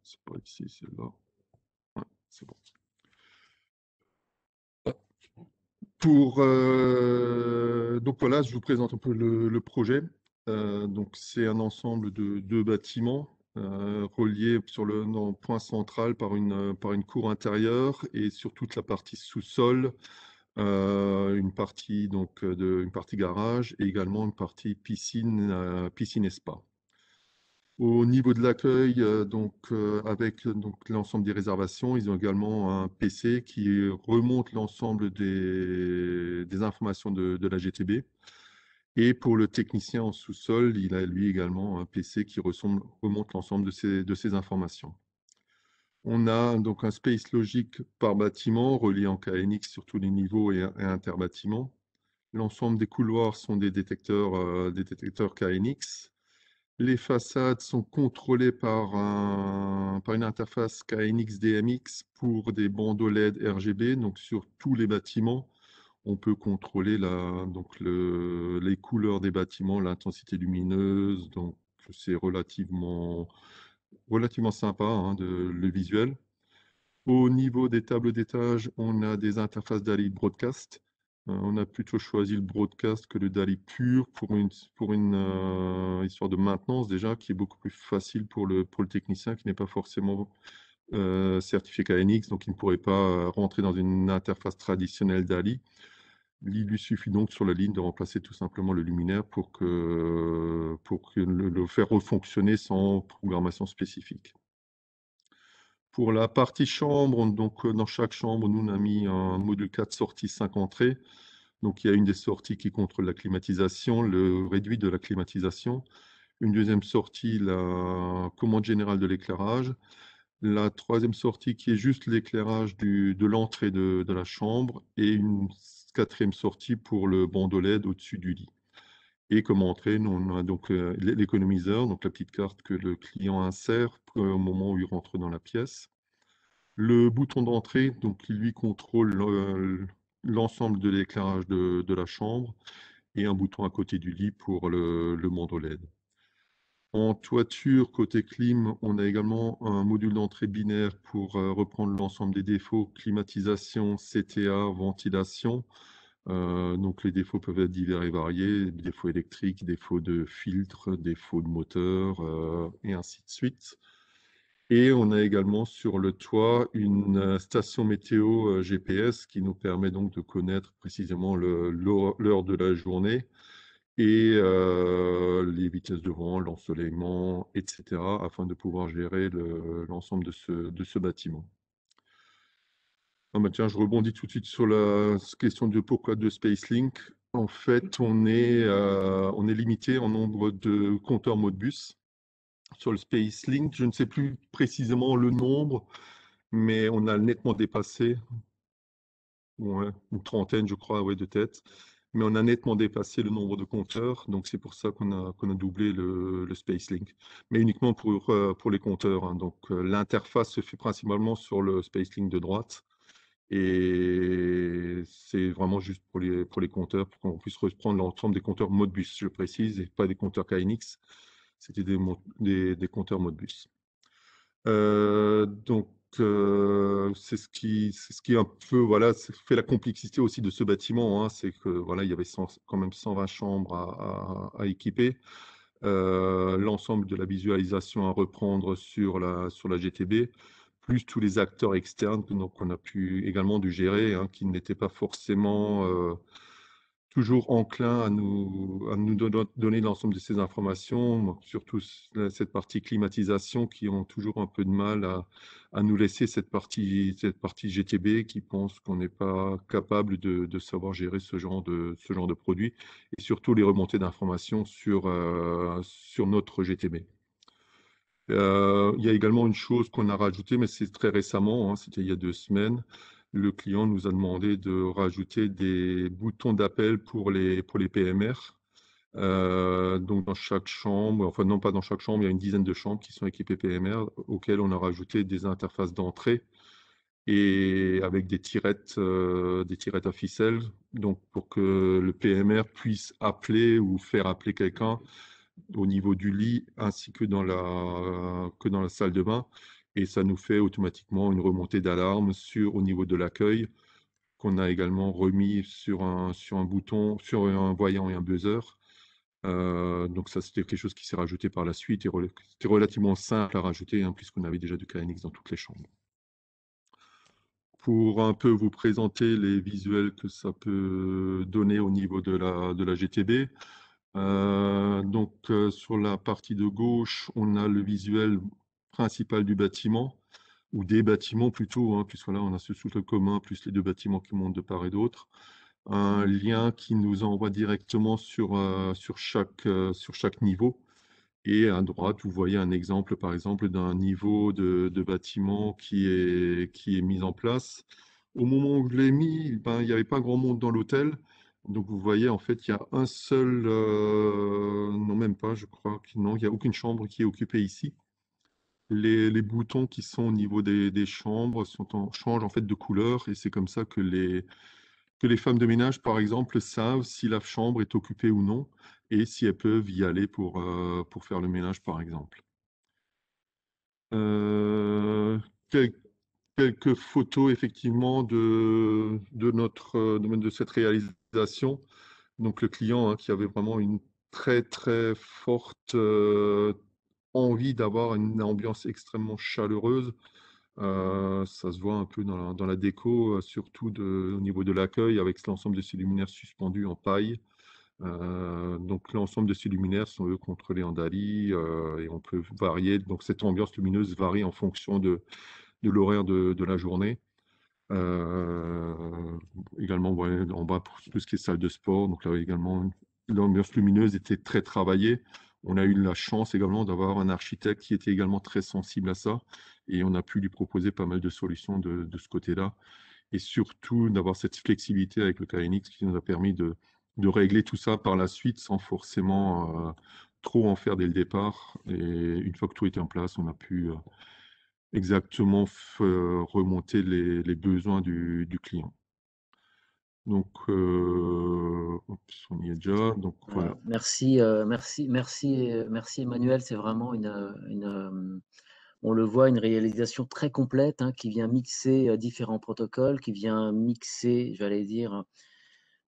C'est pas ici, c'est là. Ouais, c'est bon. Donc voilà, je vous présente un peu le projet. Donc c'est un ensemble de 2 bâtiments reliés sur le point central par une cour intérieure et sur toute la partie sous-sol, une partie une partie garage et également une partie piscine, piscine et spa. Au niveau de l'accueil, avec donc l'ensemble des réservations, ils ont également un PC qui remonte l'ensemble des informations de la GTB. Et pour le technicien en sous-sol, il a lui également un PC qui remonte l'ensemble de ces informations. On a donc un space logique par bâtiment relié en KNX sur tous les niveaux et interbâtiments. L'ensemble des couloirs sont des détecteurs KNX. Les façades sont contrôlées par une interface KNX-DMX pour des bandeaux LED RGB. Donc, sur tous les bâtiments, on peut contrôler les couleurs des bâtiments, l'intensité lumineuse. Donc, c'est relativement sympa, hein, le visuel. Au niveau des tables d'étage, on a des interfaces DALI Broadcast. On a plutôt choisi le broadcast que le DALI pur pour une histoire de maintenance déjà qui est beaucoup plus facile pour le technicien qui n'est pas forcément certifié KNX, donc il ne pourrait pas rentrer dans une interface traditionnelle DALI. Il lui suffit donc sur la ligne de remplacer tout simplement le luminaire pour le faire refonctionner sans programmation spécifique. Pour la partie chambre, donc dans chaque chambre, nous on a mis un module 4 sorties, 5 entrées. Donc il y a une des sorties qui contrôle la climatisation, le réduit de la climatisation. Une deuxième sortie, la commande générale de l'éclairage. La troisième sortie qui est juste l'éclairage de l'entrée de la chambre. Et une quatrième sortie pour le bandeau LED au-dessus du lit. Et comme entrée, nous, on a donc l'économiseur, donc la petite carte que le client insère au moment où il rentre dans la pièce. Le bouton d'entrée, donc, qui lui contrôle l'ensemble de l'éclairage de la chambre et un bouton à côté du lit pour le bandeau LED. En toiture, côté clim, on a également un module d'entrée binaire pour reprendre l'ensemble des défauts, climatisation, CTA, ventilation. Donc les défauts peuvent être divers et variés, défauts électriques, défauts de filtre, défauts de moteur, et ainsi de suite. Et on a également sur le toit une station météo GPS qui nous permet donc de connaître précisément l'heure de la journée et les vitesses de vent, l'ensoleillement, etc., afin de pouvoir gérer l'ensemble de ce bâtiment. Ah bah tiens, je rebondis tout de suite sur la question de pourquoi de SpaceLink. En fait, on est limité en nombre de compteurs Modbus. Sur le SpaceLink, je ne sais plus précisément le nombre, mais on a nettement dépassé, ouais, une trentaine, je crois, ouais, de tête. Mais on a nettement dépassé le nombre de compteurs, donc c'est pour ça qu'on a doublé le SpaceLink. Mais uniquement pour les compteurs, hein. Donc l'interface se fait principalement sur le SpaceLink de droite. Et c'est vraiment juste pour les compteurs, pour qu'on puisse reprendre l'ensemble des compteurs Modbus, je précise, et pas des compteurs KNX. C'était des compteurs Modbus. Donc, c'est ce qui un peu, voilà, fait la complexité aussi de ce bâtiment, hein. C'est que voilà, il y avait quand même 120 chambres à équiper. L'ensemble de la visualisation à reprendre sur la GTB, plus tous les acteurs externes qu'on a pu également dû gérer, hein, qui n'étaient pas forcément toujours enclin à nous donner l'ensemble de ces informations, donc surtout cette partie climatisation qui ont toujours un peu de mal à nous laisser cette partie GTB qui pense qu'on n'est pas capable de savoir gérer ce genre de produit et surtout les remontées d'informations sur notre GTB. Il y a également une chose qu'on a rajoutée, mais c'est très récemment, hein, c'était il y a 2 semaines. Le client nous a demandé de rajouter des boutons d'appel pour les PMR. Donc dans chaque chambre, enfin non pas dans chaque chambre, il y a une dizaine de chambres qui sont équipées PMR, auxquelles on a rajouté des interfaces d'entrée et avec des tirettes à ficelle, donc pour que le PMR puisse appeler ou faire appeler quelqu'un au niveau du lit ainsi que que dans la salle de bain. Et ça nous fait automatiquement une remontée d'alarme au niveau de l'accueil qu'on a également remis sur un bouton, sur un voyant et un buzzer. Donc ça, c'était quelque chose qui s'est rajouté par la suite et c'était relativement simple à rajouter, hein, puisqu'on avait déjà du KNX dans toutes les chambres. Pour un peu vous présenter les visuels que ça peut donner au niveau de la GTB. Donc, sur la partie de gauche, on a le visuel principal du bâtiment, ou des bâtiments plutôt, hein, puisque là, on a ce sous-sol commun, plus les 2 bâtiments qui montent de part et d'autre. Un lien qui nous envoie directement sur chaque niveau. Et à droite, vous voyez un exemple, par exemple, d'un niveau de bâtiment qui est mis en place. Au moment où je l'ai mis, ben, il n'y avait pas grand monde dans l'hôtel. Donc vous voyez, en fait, il y a un seul, non même pas, je crois que non, il n'y a aucune chambre qui est occupée ici. Les boutons qui sont au niveau des chambres changent en fait de couleur et c'est comme ça que les femmes de ménage, par exemple, savent si la chambre est occupée ou non et si elles peuvent y aller pour faire le ménage, par exemple. Euh, quel- Quelques photos, effectivement, de cette réalisation. Donc, le client, hein, qui avait vraiment une très, très forte envie d'avoir une ambiance extrêmement chaleureuse. Ça se voit un peu dans la déco, surtout au niveau de l'accueil, avec l'ensemble de ces luminaires suspendus en paille. Donc l'ensemble de ces luminaires sont eux contrôlés en DALI et on peut varier. Donc cette ambiance lumineuse varie en fonction de l'horaire de la journée. Également, ouais, en bas pour tout ce qui est salle de sport. Donc là également, l'ambiance lumineuse était très travaillée. On a eu la chance également d'avoir un architecte qui était également très sensible à ça et on a pu lui proposer pas mal de solutions de ce côté-là et surtout d'avoir cette flexibilité avec le KNX qui nous a permis de régler tout ça par la suite sans forcément trop en faire dès le départ. Et une fois que tout était en place, on a pu exactement remonter les besoins du client. Donc, on y est déjà. Donc voilà. Merci, merci Emmanuel. C'est vraiment on le voit, une réalisation très complète, hein, qui vient mixer différents protocoles, qui vient mixer, j'allais dire,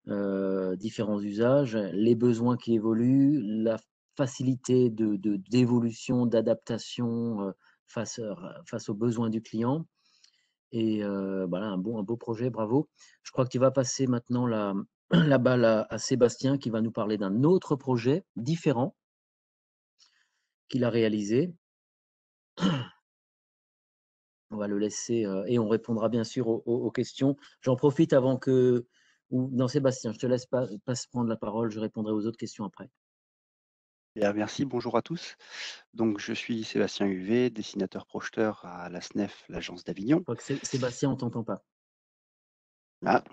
différents usages, les besoins qui évoluent, la facilité d'évolution, d'adaptation face aux besoins du client. Et voilà, un beau projet, bravo. Je crois que tu vas passer maintenant la balle à Sébastien qui va nous parler d'un autre projet différent qu'il a réalisé. On va le laisser et on répondra bien sûr aux questions. J'en profite avant que. Non, Sébastien, je te laisse pas prendre la parole, je répondrai aux autres questions après. Bien, merci, bonjour à tous. Donc, je suis Sébastien Huvet, dessinateur-projeteur à la SNEF, l'agence d'Avignon. Je crois que Sébastien, on ne t'entend pas. Ah,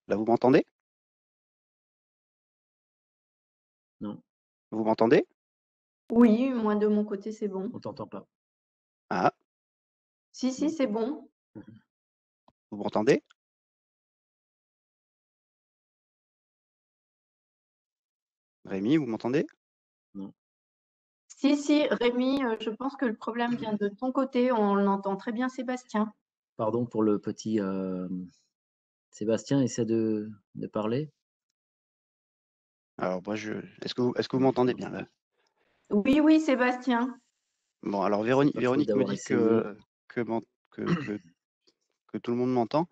là, vous m'entendez? Non, Vous m'entendez? Oui, moi de mon côté, c'est bon. on ne t'entend pas. Ah, Si, si, Non. c'est bon. vous m'entendez? Rémi, vous m'entendez? Non. Si, si, Rémi, je pense que le problème vient de ton côté. On l'entend très bien, Sébastien. Pardon pour le petit Sébastien, essaie de parler. Alors, moi, est-ce que vous m'entendez bien là? Oui, oui, Sébastien. Bon, alors C'est pas faute Véronique me d'avoir dit essayé. que tout le monde m'entend.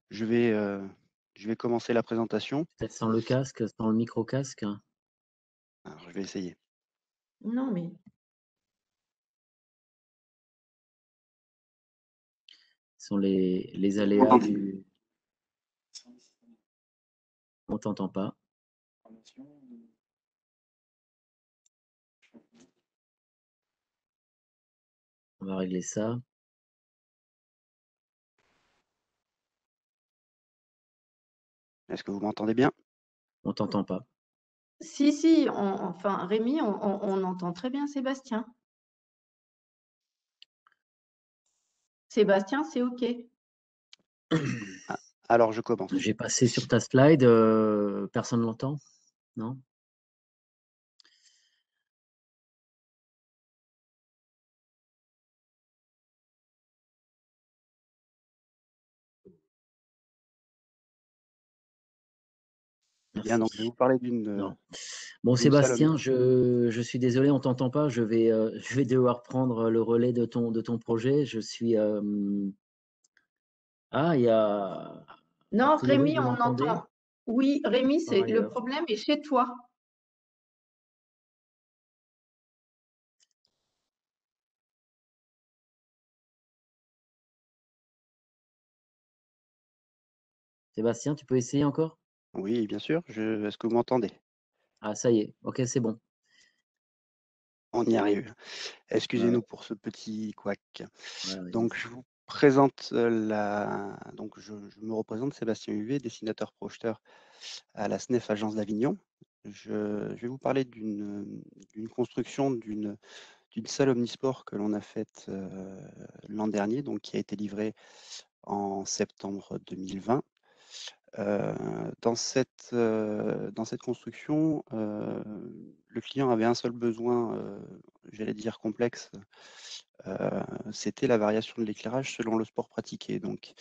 Je vais commencer la présentation. Peut-être sans le casque, sans le micro-casque. Alors, je vais essayer. Non, mais Ce sont les aléas du. On t'entend pas. On va régler ça. Est-ce que vous m'entendez bien? On t'entend pas. si, si, enfin, Rémi, on entend très bien Sébastien. Sébastien, c'est OK. Ah, alors, je commence. J'ai passé sur ta slide. Personne ne l'entend? Non? Bien, donc je vais vous parler d'une Non. Bon, d'une salle Sébastien, je suis désolé, on t'entend pas. Je vais devoir prendre le relais de ton projet. Je suis. Ah, il y a. A Non, priori, Rémi, vous on m'entendez entend. Oui, Rémi, par c'est le ailleurs. problème est chez toi. Sébastien, tu peux essayer encore? Oui, bien sûr. Est-ce que vous m'entendez? Ah, ça y est. OK, c'est bon. On y arrive. Ouais, Excusez-nous pour ce petit couac. ouais, Donc, vas-y. je vous présente donc je me représente, Sébastien Huvet, dessinateur-projeteur à la SNEF Agence d'Avignon. Je vais vous parler d'une construction d'une salle omnisport que l'on a faite l'an dernier, donc qui a été livrée en septembre 2020. Dans cette construction, le client avait un seul besoin, j'allais dire complexe, c'était la variation de l'éclairage selon le sport pratiqué. Donc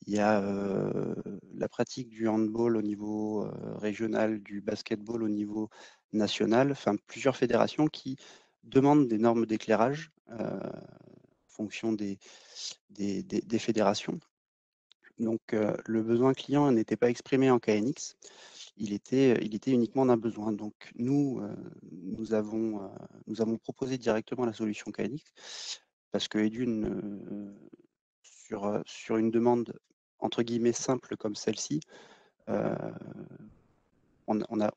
il y a, la pratique du handball au niveau, régional, du basketball au niveau national, enfin plusieurs fédérations qui demandent des normes d'éclairage, en fonction des fédérations. Donc, le besoin client n'était pas exprimé en KNX, il était uniquement d'un besoin. Donc nous, nous avons proposé directement la solution KNX parce que sur une demande entre guillemets «simple» comme celle-ci, on a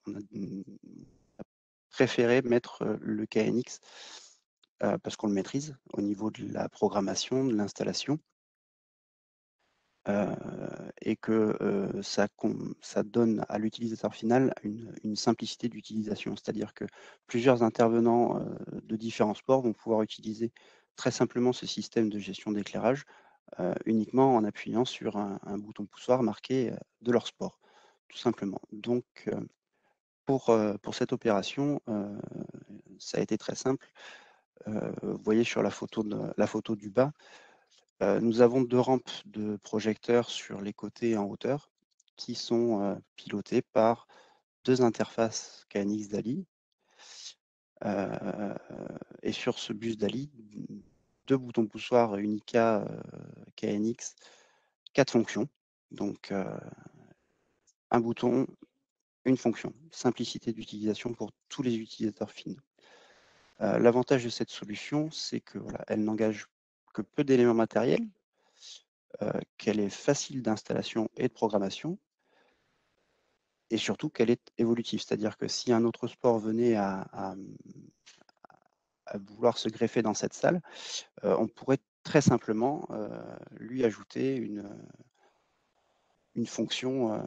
préféré mettre, le KNX, parce qu'on le maîtrise au niveau de la programmation, de l'installation. Et que ça donne à l'utilisateur final une simplicité d'utilisation. C'est-à-dire que plusieurs intervenants de différents sports vont pouvoir utiliser très simplement ce système de gestion d'éclairage uniquement en appuyant sur un bouton poussoir marqué de leur sport, tout simplement. Donc, pour cette opération, ça a été très simple. Vous voyez sur la photo du bas, nous avons 2 rampes de projecteurs sur les côtés et en hauteur qui sont pilotées par 2 interfaces KNX DALI. Et sur ce bus DALI, 2 boutons poussoirs Unica KNX, 4 fonctions. Donc, un bouton, une fonction. Simplicité d'utilisation pour tous les utilisateurs finaux. L'avantage de cette solution, c'est que voilà, elle n'engage que peu d'éléments matériels, qu'elle est facile d'installation et de programmation, et surtout qu'elle est évolutive. C'est-à-dire que si un autre sport venait à vouloir se greffer dans cette salle, on pourrait très simplement lui ajouter une fonction,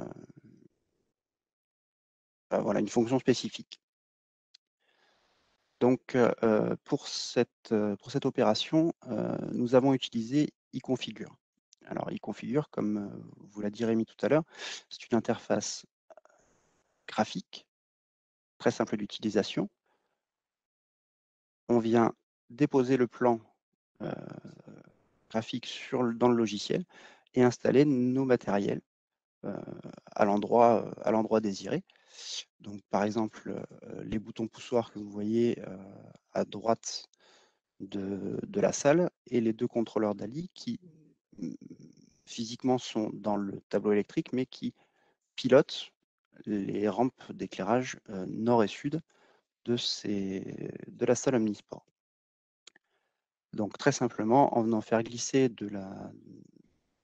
voilà, une fonction spécifique. Donc, pour cette opération, nous avons utilisé iConfigure. Alors, iConfigure, comme vous l'a dit Rémi tout à l'heure, c'est une interface graphique, très simple d'utilisation. On vient déposer le plan graphique dans le logiciel et installer nos matériels à l'endroit désiré. Donc, par exemple, les boutons poussoirs que vous voyez à droite de la salle et les 2 contrôleurs DALI qui physiquement sont dans le tableau électrique, mais qui pilotent les rampes d'éclairage nord et sud de la salle Omnisport. Donc très simplement, en venant faire glisser de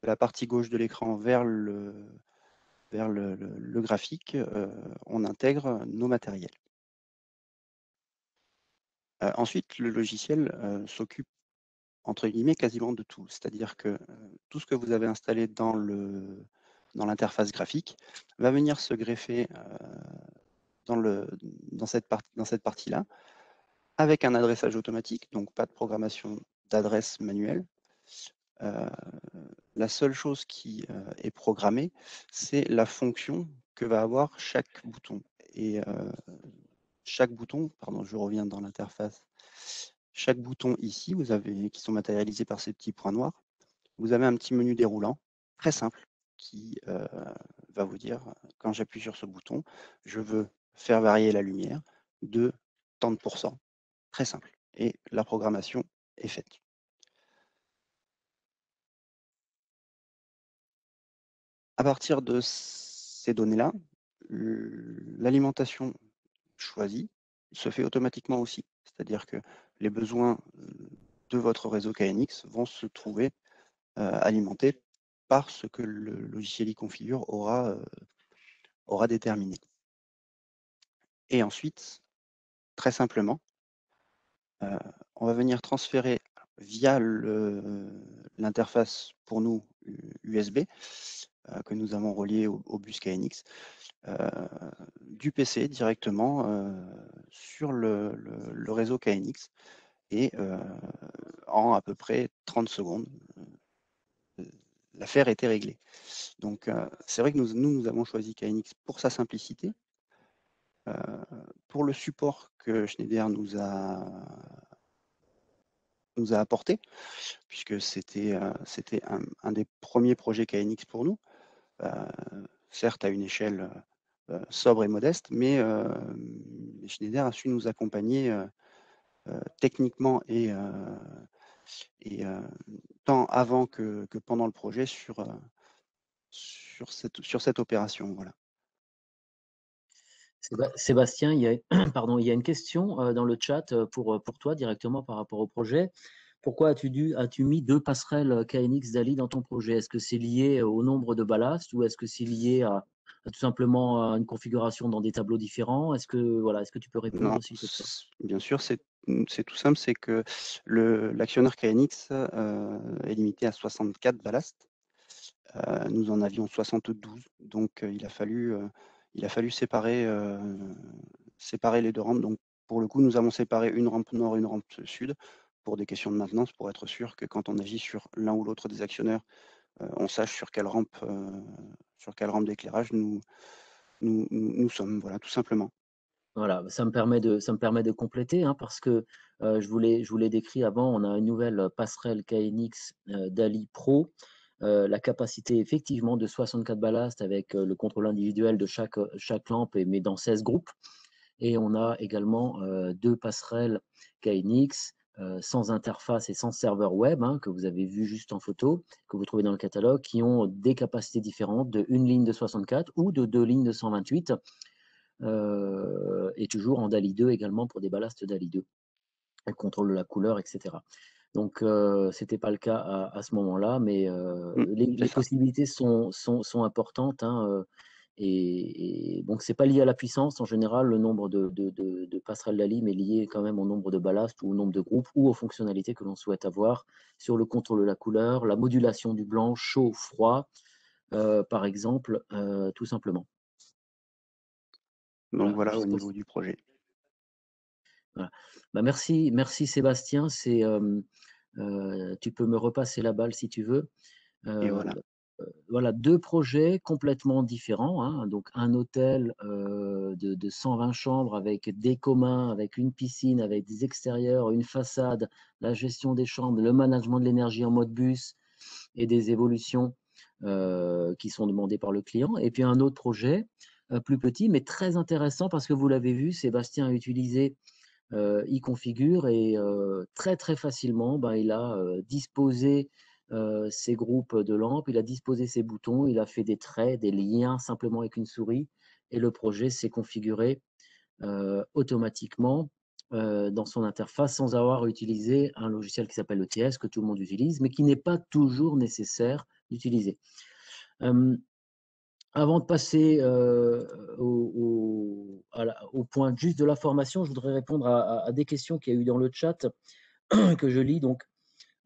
la partie gauche de l'écran vers le graphique, on intègre nos matériels. Ensuite, le logiciel s'occupe entre guillemets quasiment de tout. C'est-à-dire que tout ce que vous avez installé dans l'interface graphique va venir se greffer dans cette partie-là avec un adressage automatique, donc pas de programmation d'adresse manuelle. La seule chose qui est programmée, c'est la fonction que va avoir chaque bouton. Et chaque bouton, pardon, je reviens dans l'interface, chaque bouton ici, qui sont matérialisés par ces petits points noirs, vous avez un petit menu déroulant, très simple, qui va vous dire, quand j'appuie sur ce bouton, je veux faire varier la lumière de tant de pourcents. Très simple. Et la programmation est faite. À partir de ces données-là, l'alimentation choisie se fait automatiquement aussi. C'est-à-dire que les besoins de votre réseau KNX vont se trouver alimentés par ce que le logiciel iConfigure aura déterminé. Et ensuite, très simplement, on va venir transférer via l'interface pour nous USB que nous avons relié au bus KNX du PC directement sur le réseau KNX et en à peu près 30 secondes, l'affaire était réglée. Donc c'est vrai que nous avons choisi KNX pour sa simplicité, pour le support que Schneider nous a apporté, puisque c'était un des premiers projets KNX pour nous, certes à une échelle sobre et modeste, mais Schneider a su nous accompagner techniquement et tant avant que pendant le projet sur cette opération. Voilà. Sébastien, il y a, pardon, il y a une question dans le chat pour toi directement par rapport au projet. Pourquoi as-tu mis 2 passerelles KNX DALI dans ton projet? Est-ce que c'est lié au nombre de ballasts ou est-ce que c'est lié à tout simplement à une configuration dans des tableaux différents? Est-ce que tu peux répondre Non, s'il te plaît? bien sûr, c'est tout simple, c'est que l'actionneur KNX est limité à 64 ballasts. Nous en avions 72, donc il a fallu séparer les 2 rampes. Donc pour le coup, nous avons séparé une rampe nord, une rampe sud pour des questions de maintenance, pour être sûr que quand on agit sur l'un ou l'autre des actionneurs, on sache sur quelle rampe d'éclairage nous sommes, voilà, tout simplement. Voilà, ça me permet de compléter, hein, parce que je vous l'ai décrit avant, on a une nouvelle passerelle KNX DALI Pro. La capacité effectivement de 64 ballasts avec le contrôle individuel de chaque lampe, mais dans 16 groupes. Et on a également 2 passerelles KNX sans interface et sans serveur web, hein, que vous avez vu juste en photo, que vous trouvez dans le catalogue, qui ont des capacités différentes de une ligne de 64 ou de 2 lignes de 128, et toujours en DALI 2 également pour des ballasts DALI 2, le contrôle de la couleur, etc. Donc, ce n'était pas le cas à ce moment-là, mais C'est les ça. possibilités sont importantes, hein, et donc, ce n'est pas lié à la puissance. En général, le nombre de passerelles DALI est lié quand même au nombre de ballasts ou au nombre de groupes ou aux fonctionnalités que l'on souhaite avoir sur le contrôle de la couleur, la modulation du blanc, chaud, froid, par exemple, tout simplement. Donc Voilà, voilà je au sais pas niveau si- du projet. voilà. Bah, merci Sébastien. Tu peux me repasser la balle si tu veux. Et Euh, voilà. voilà, 2 projets complètement différents, hein. Donc, un hôtel de 120 chambres avec des communs, avec une piscine, avec des extérieurs, une façade, la gestion des chambres, le management de l'énergie en mode bus et des évolutions qui sont demandées par le client. Et puis, un autre projet plus petit, mais très intéressant parce que vous l'avez vu, Sébastien a utilisé il configure et très très facilement, ben, il a disposé ses groupes de lampes, il a disposé ses boutons, il a fait des traits, des liens simplement avec une souris et le projet s'est configuré automatiquement dans son interface sans avoir utilisé un logiciel qui s'appelle ETS que tout le monde utilise, mais qui n'est pas toujours nécessaire d'utiliser. Avant de passer au point juste de la formation, je voudrais répondre à des questions qu'il y a eu dans le chat que je lis. Donc,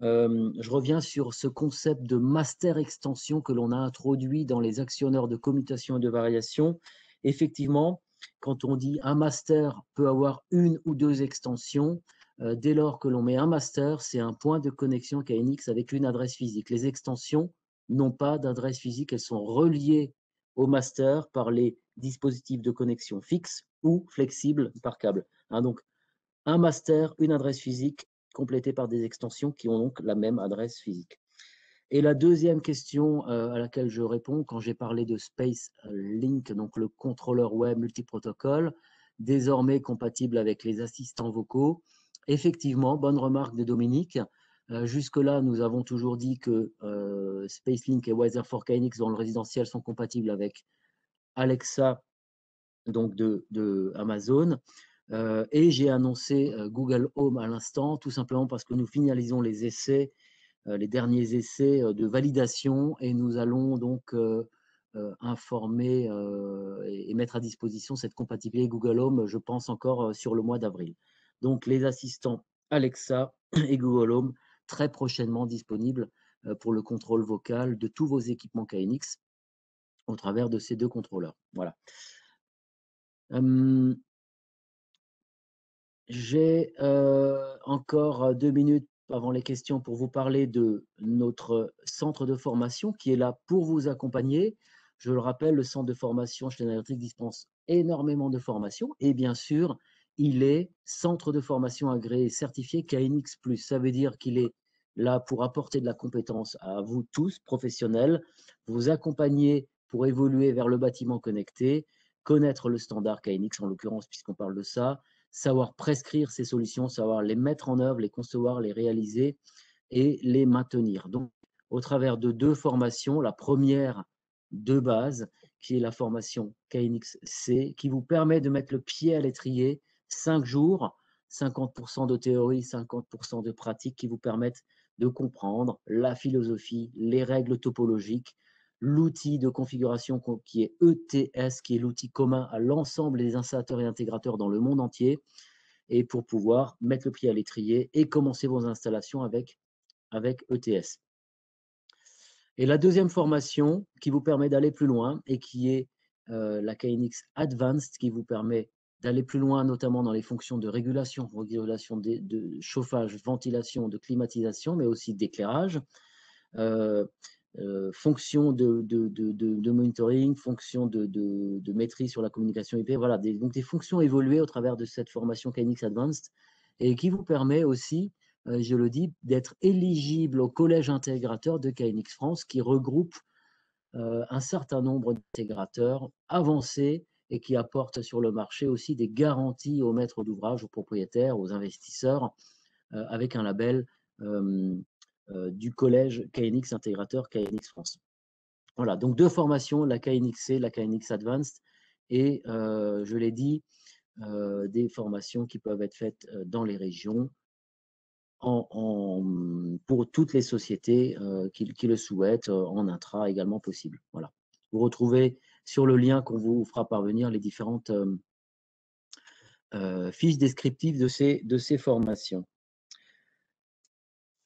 je reviens sur ce concept de master extension que l'on a introduit dans les actionneurs de commutation et de variation. Effectivement, quand on dit un master peut avoir une ou deux extensions, dès lors que l'on met un master, c'est un point de connexion KNX avec une adresse physique. Les extensions n'ont pas d'adresse physique, elles sont reliées au master par les dispositifs de connexion fixes ou flexibles par câble, hein. Donc, un master, une adresse physique complétée par des extensions qui ont donc la même adresse physique. Et la deuxième question à laquelle je réponds quand j'ai parlé de Space Link, donc le contrôleur web multiprotocole, désormais compatible avec les assistants vocaux. Effectivement, bonne remarque de Dominique. Jusque-là, nous avons toujours dit que Space Link et Wiser4 KNX dans le résidentiel sont compatibles avec Alexa, donc de Amazon. Et j'ai annoncé Google Home à l'instant, tout simplement parce que nous finalisons les essais, les derniers essais de validation, et nous allons donc informer et mettre à disposition cette compatibilité Google Home, je pense encore sur le mois d'avril. Donc les assistants Alexa et Google Home très prochainement disponibles pour le contrôle vocal de tous vos équipements KNX au travers de ces 2 contrôleurs. Voilà. J'ai encore 2 minutes avant les questions pour vous parler de notre centre de formation qui est là pour vous accompagner. Je le rappelle, le centre de formation Schneider Electric dispense énormément de formations et bien sûr, il est centre de formation agréé certifié KNX+. Ça veut dire qu'il est là pour apporter de la compétence à vous tous, professionnels, vous accompagner pour évoluer vers le bâtiment connecté, connaître le standard KNX en l'occurrence puisqu'on parle de ça, savoir prescrire ces solutions, savoir les mettre en œuvre, les concevoir, les réaliser et les maintenir. Donc, au travers de 2 formations, la première de base, qui est la formation KNX-C, qui vous permet de mettre le pied à l'étrier, 5 jours, 50% de théorie, 50% de pratique, qui vous permettent de comprendre la philosophie, les règles topologiques, l'outil de configuration qui est ETS, qui est l'outil commun à l'ensemble des installateurs et intégrateurs dans le monde entier, et pour pouvoir mettre le pied à l'étrier et commencer vos installations avec ETS. Et la deuxième formation qui vous permet d'aller plus loin et qui est la KNX Advanced, qui vous permet d'aller plus loin, notamment dans les fonctions de régulation de chauffage, ventilation, de climatisation, mais aussi d'éclairage, fonction de monitoring, fonction de maîtrise sur la communication IP, voilà, donc des fonctions évoluées au travers de cette formation KNX Advanced et qui vous permet aussi, je le dis, d'être éligible au collège intégrateur de KNX France qui regroupe un certain nombre d'intégrateurs avancés et qui apportent sur le marché aussi des garanties aux maîtres d'ouvrage, aux propriétaires, aux investisseurs, avec un label du collège KNX intégrateur KNX France. Voilà, donc 2 formations, la KNXC, la KNX Advanced, et je l'ai dit, des formations qui peuvent être faites dans les régions pour toutes les sociétés qui le souhaitent, en intra également possible. Voilà. Vous retrouvez sur le lien qu'on vous fera parvenir les différentes fiches descriptives de ces formations.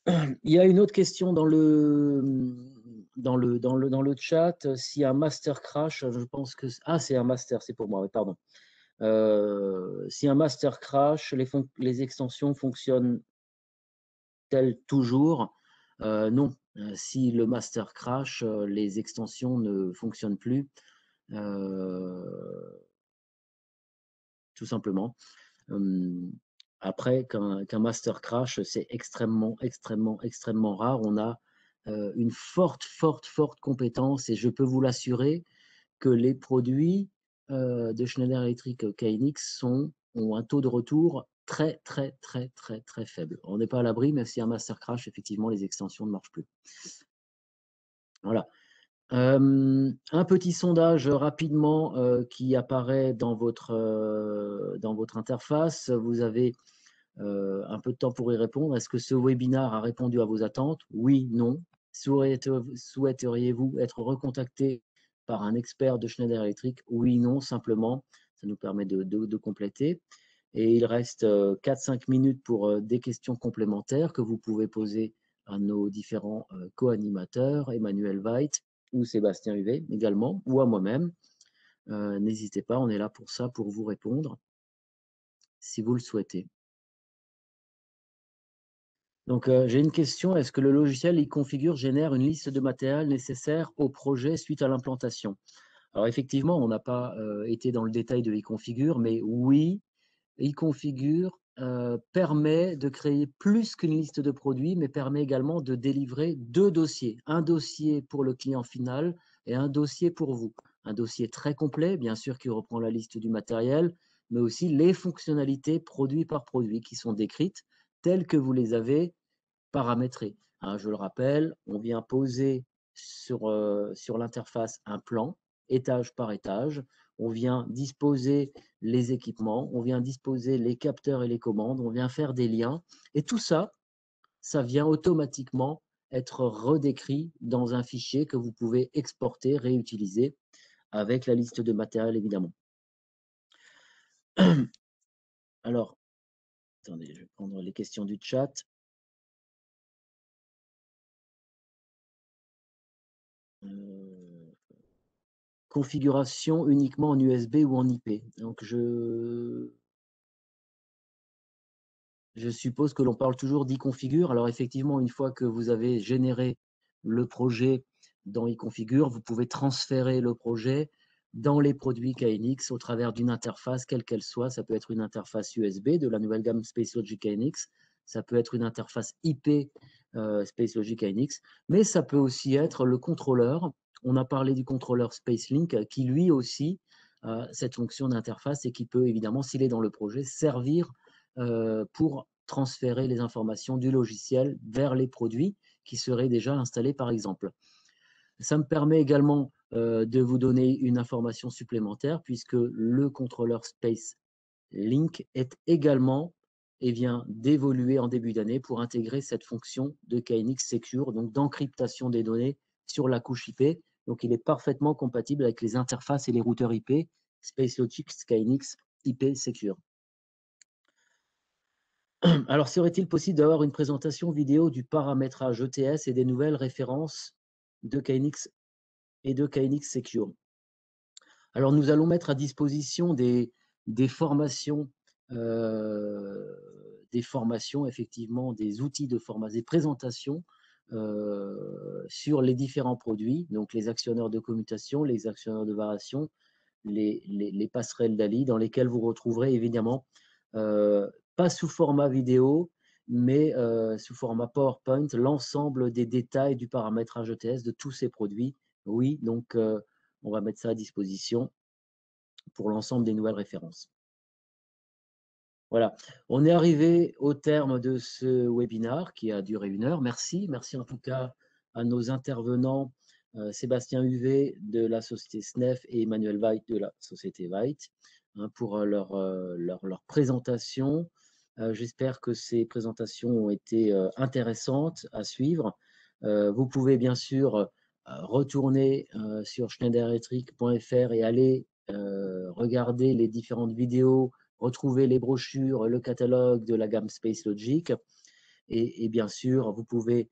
Il y a une autre question dans le chat. Si un master crash, je pense que... Ah, c'est un master, c'est pour moi, pardon. Si un master crash, les extensions fonctionnent-elles toujours? Non. Si le master crash, les extensions ne fonctionnent plus, tout simplement. Après, qu'un master crash, c'est extrêmement rare. On a une forte compétence et je peux vous l'assurer que les produits de Schneider Electric KNX ont un taux de retour très faible. On n'est pas à l'abri, mais si un master crash, effectivement, les extensions ne marchent plus. Voilà. Un petit sondage rapidement qui apparaît dans votre interface. Vous avez un peu de temps pour y répondre. Est-ce que ce webinaire a répondu à vos attentes? Oui, non. Souhaiteriez-vous être recontacté par un expert de Schneider Electric? Oui, non, simplement. Ça nous permet de compléter. Et il reste 4-5 minutes pour des questions complémentaires que vous pouvez poser à nos différents co-animateurs, Emmanuel Veit ou Sébastien Huvet également, ou à moi-même. N'hésitez pas, on est là pour ça, pour vous répondre, si vous le souhaitez. Donc, j'ai une question. Est-ce que le logiciel e-configure génère une liste de matériel nécessaire au projet suite à l'implantation? Alors, effectivement, on n'a pas été dans le détail de e-configure, mais oui, e-configure permet de créer plus qu'une liste de produits, mais permet également de délivrer 2 dossiers. Un dossier pour le client final et un dossier pour vous. Un dossier très complet, bien sûr, qui reprend la liste du matériel, mais aussi les fonctionnalités produit par produit qui sont décrites telles que vous les avez paramétrées. Hein, je le rappelle, on vient poser sur l'interface un plan, étage par étage. On vient disposer les équipements, on vient disposer les capteurs et les commandes, on vient faire des liens. Et tout ça, ça vient automatiquement être redécrit dans un fichier que vous pouvez exporter, réutiliser avec la liste de matériel, évidemment. Alors, attendez, je vais prendre les questions du chat. Configuration uniquement en USB ou en IP. Donc, je suppose que l'on parle toujours d'e-configure. Alors, effectivement, une fois que vous avez généré le projet dans e-configure, vous pouvez transférer le projet dans les produits KNX au travers d'une interface, quelle qu'elle soit. Ça peut être une interface USB de la nouvelle gamme SpaceLogic KNX. Ça peut être une interface IP SpaceLogic KNX. Mais ça peut aussi être le contrôleur. On a parlé du contrôleur SpaceLink qui, lui aussi, a cette fonction d'interface et qui peut, évidemment, s'il est dans le projet, servir pour transférer les informations du logiciel vers les produits qui seraient déjà installés, par exemple. Ça me permet également de vous donner une information supplémentaire puisque le contrôleur Space Link est également et vient d'évoluer en début d'année pour intégrer cette fonction de KNX Secure, donc d'encryptation des données sur la couche IP. Donc, il est parfaitement compatible avec les interfaces et les routeurs IP SpaceLogic KNX IP Secure. Alors, serait-il possible d'avoir une présentation vidéo du paramétrage ETS et des nouvelles références de KNX et de KNX Secure? Alors, nous allons mettre à disposition des des formations, effectivement, des outils de formation, des présentations sur les différents produits, donc les actionneurs de commutation, les actionneurs de variation, les passerelles DALI, dans lesquelles vous retrouverez évidemment, pas sous format vidéo, mais sous format PowerPoint, l'ensemble des détails du paramétrage ETS de tous ces produits. Oui, donc on va mettre ça à disposition pour l'ensemble des nouvelles références. Voilà, on est arrivé au terme de ce webinaire qui a duré 1 heure. Merci en tout cas à nos intervenants, Sébastien Huvet de la société SNEF et Emmanuel Veit de la société Veit, hein, pour leur présentation. J'espère que ces présentations ont été intéressantes à suivre. Vous pouvez bien sûr retourner sur schneiderelectric.fr et aller regarder les différentes vidéos, retrouver les brochures, le catalogue de la gamme Space Logic. Et bien sûr, vous pouvez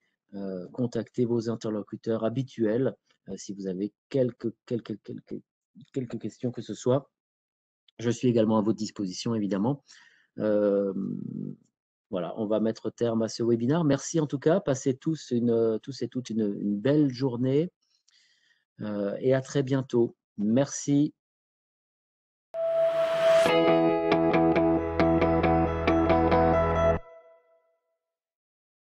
contacter vos interlocuteurs habituels si vous avez quelques questions que ce soit. Je suis également à votre disposition, évidemment. Voilà, on va mettre terme à ce webinaire. Merci en tout cas. Passez tous et toutes une belle journée et à très bientôt. Merci.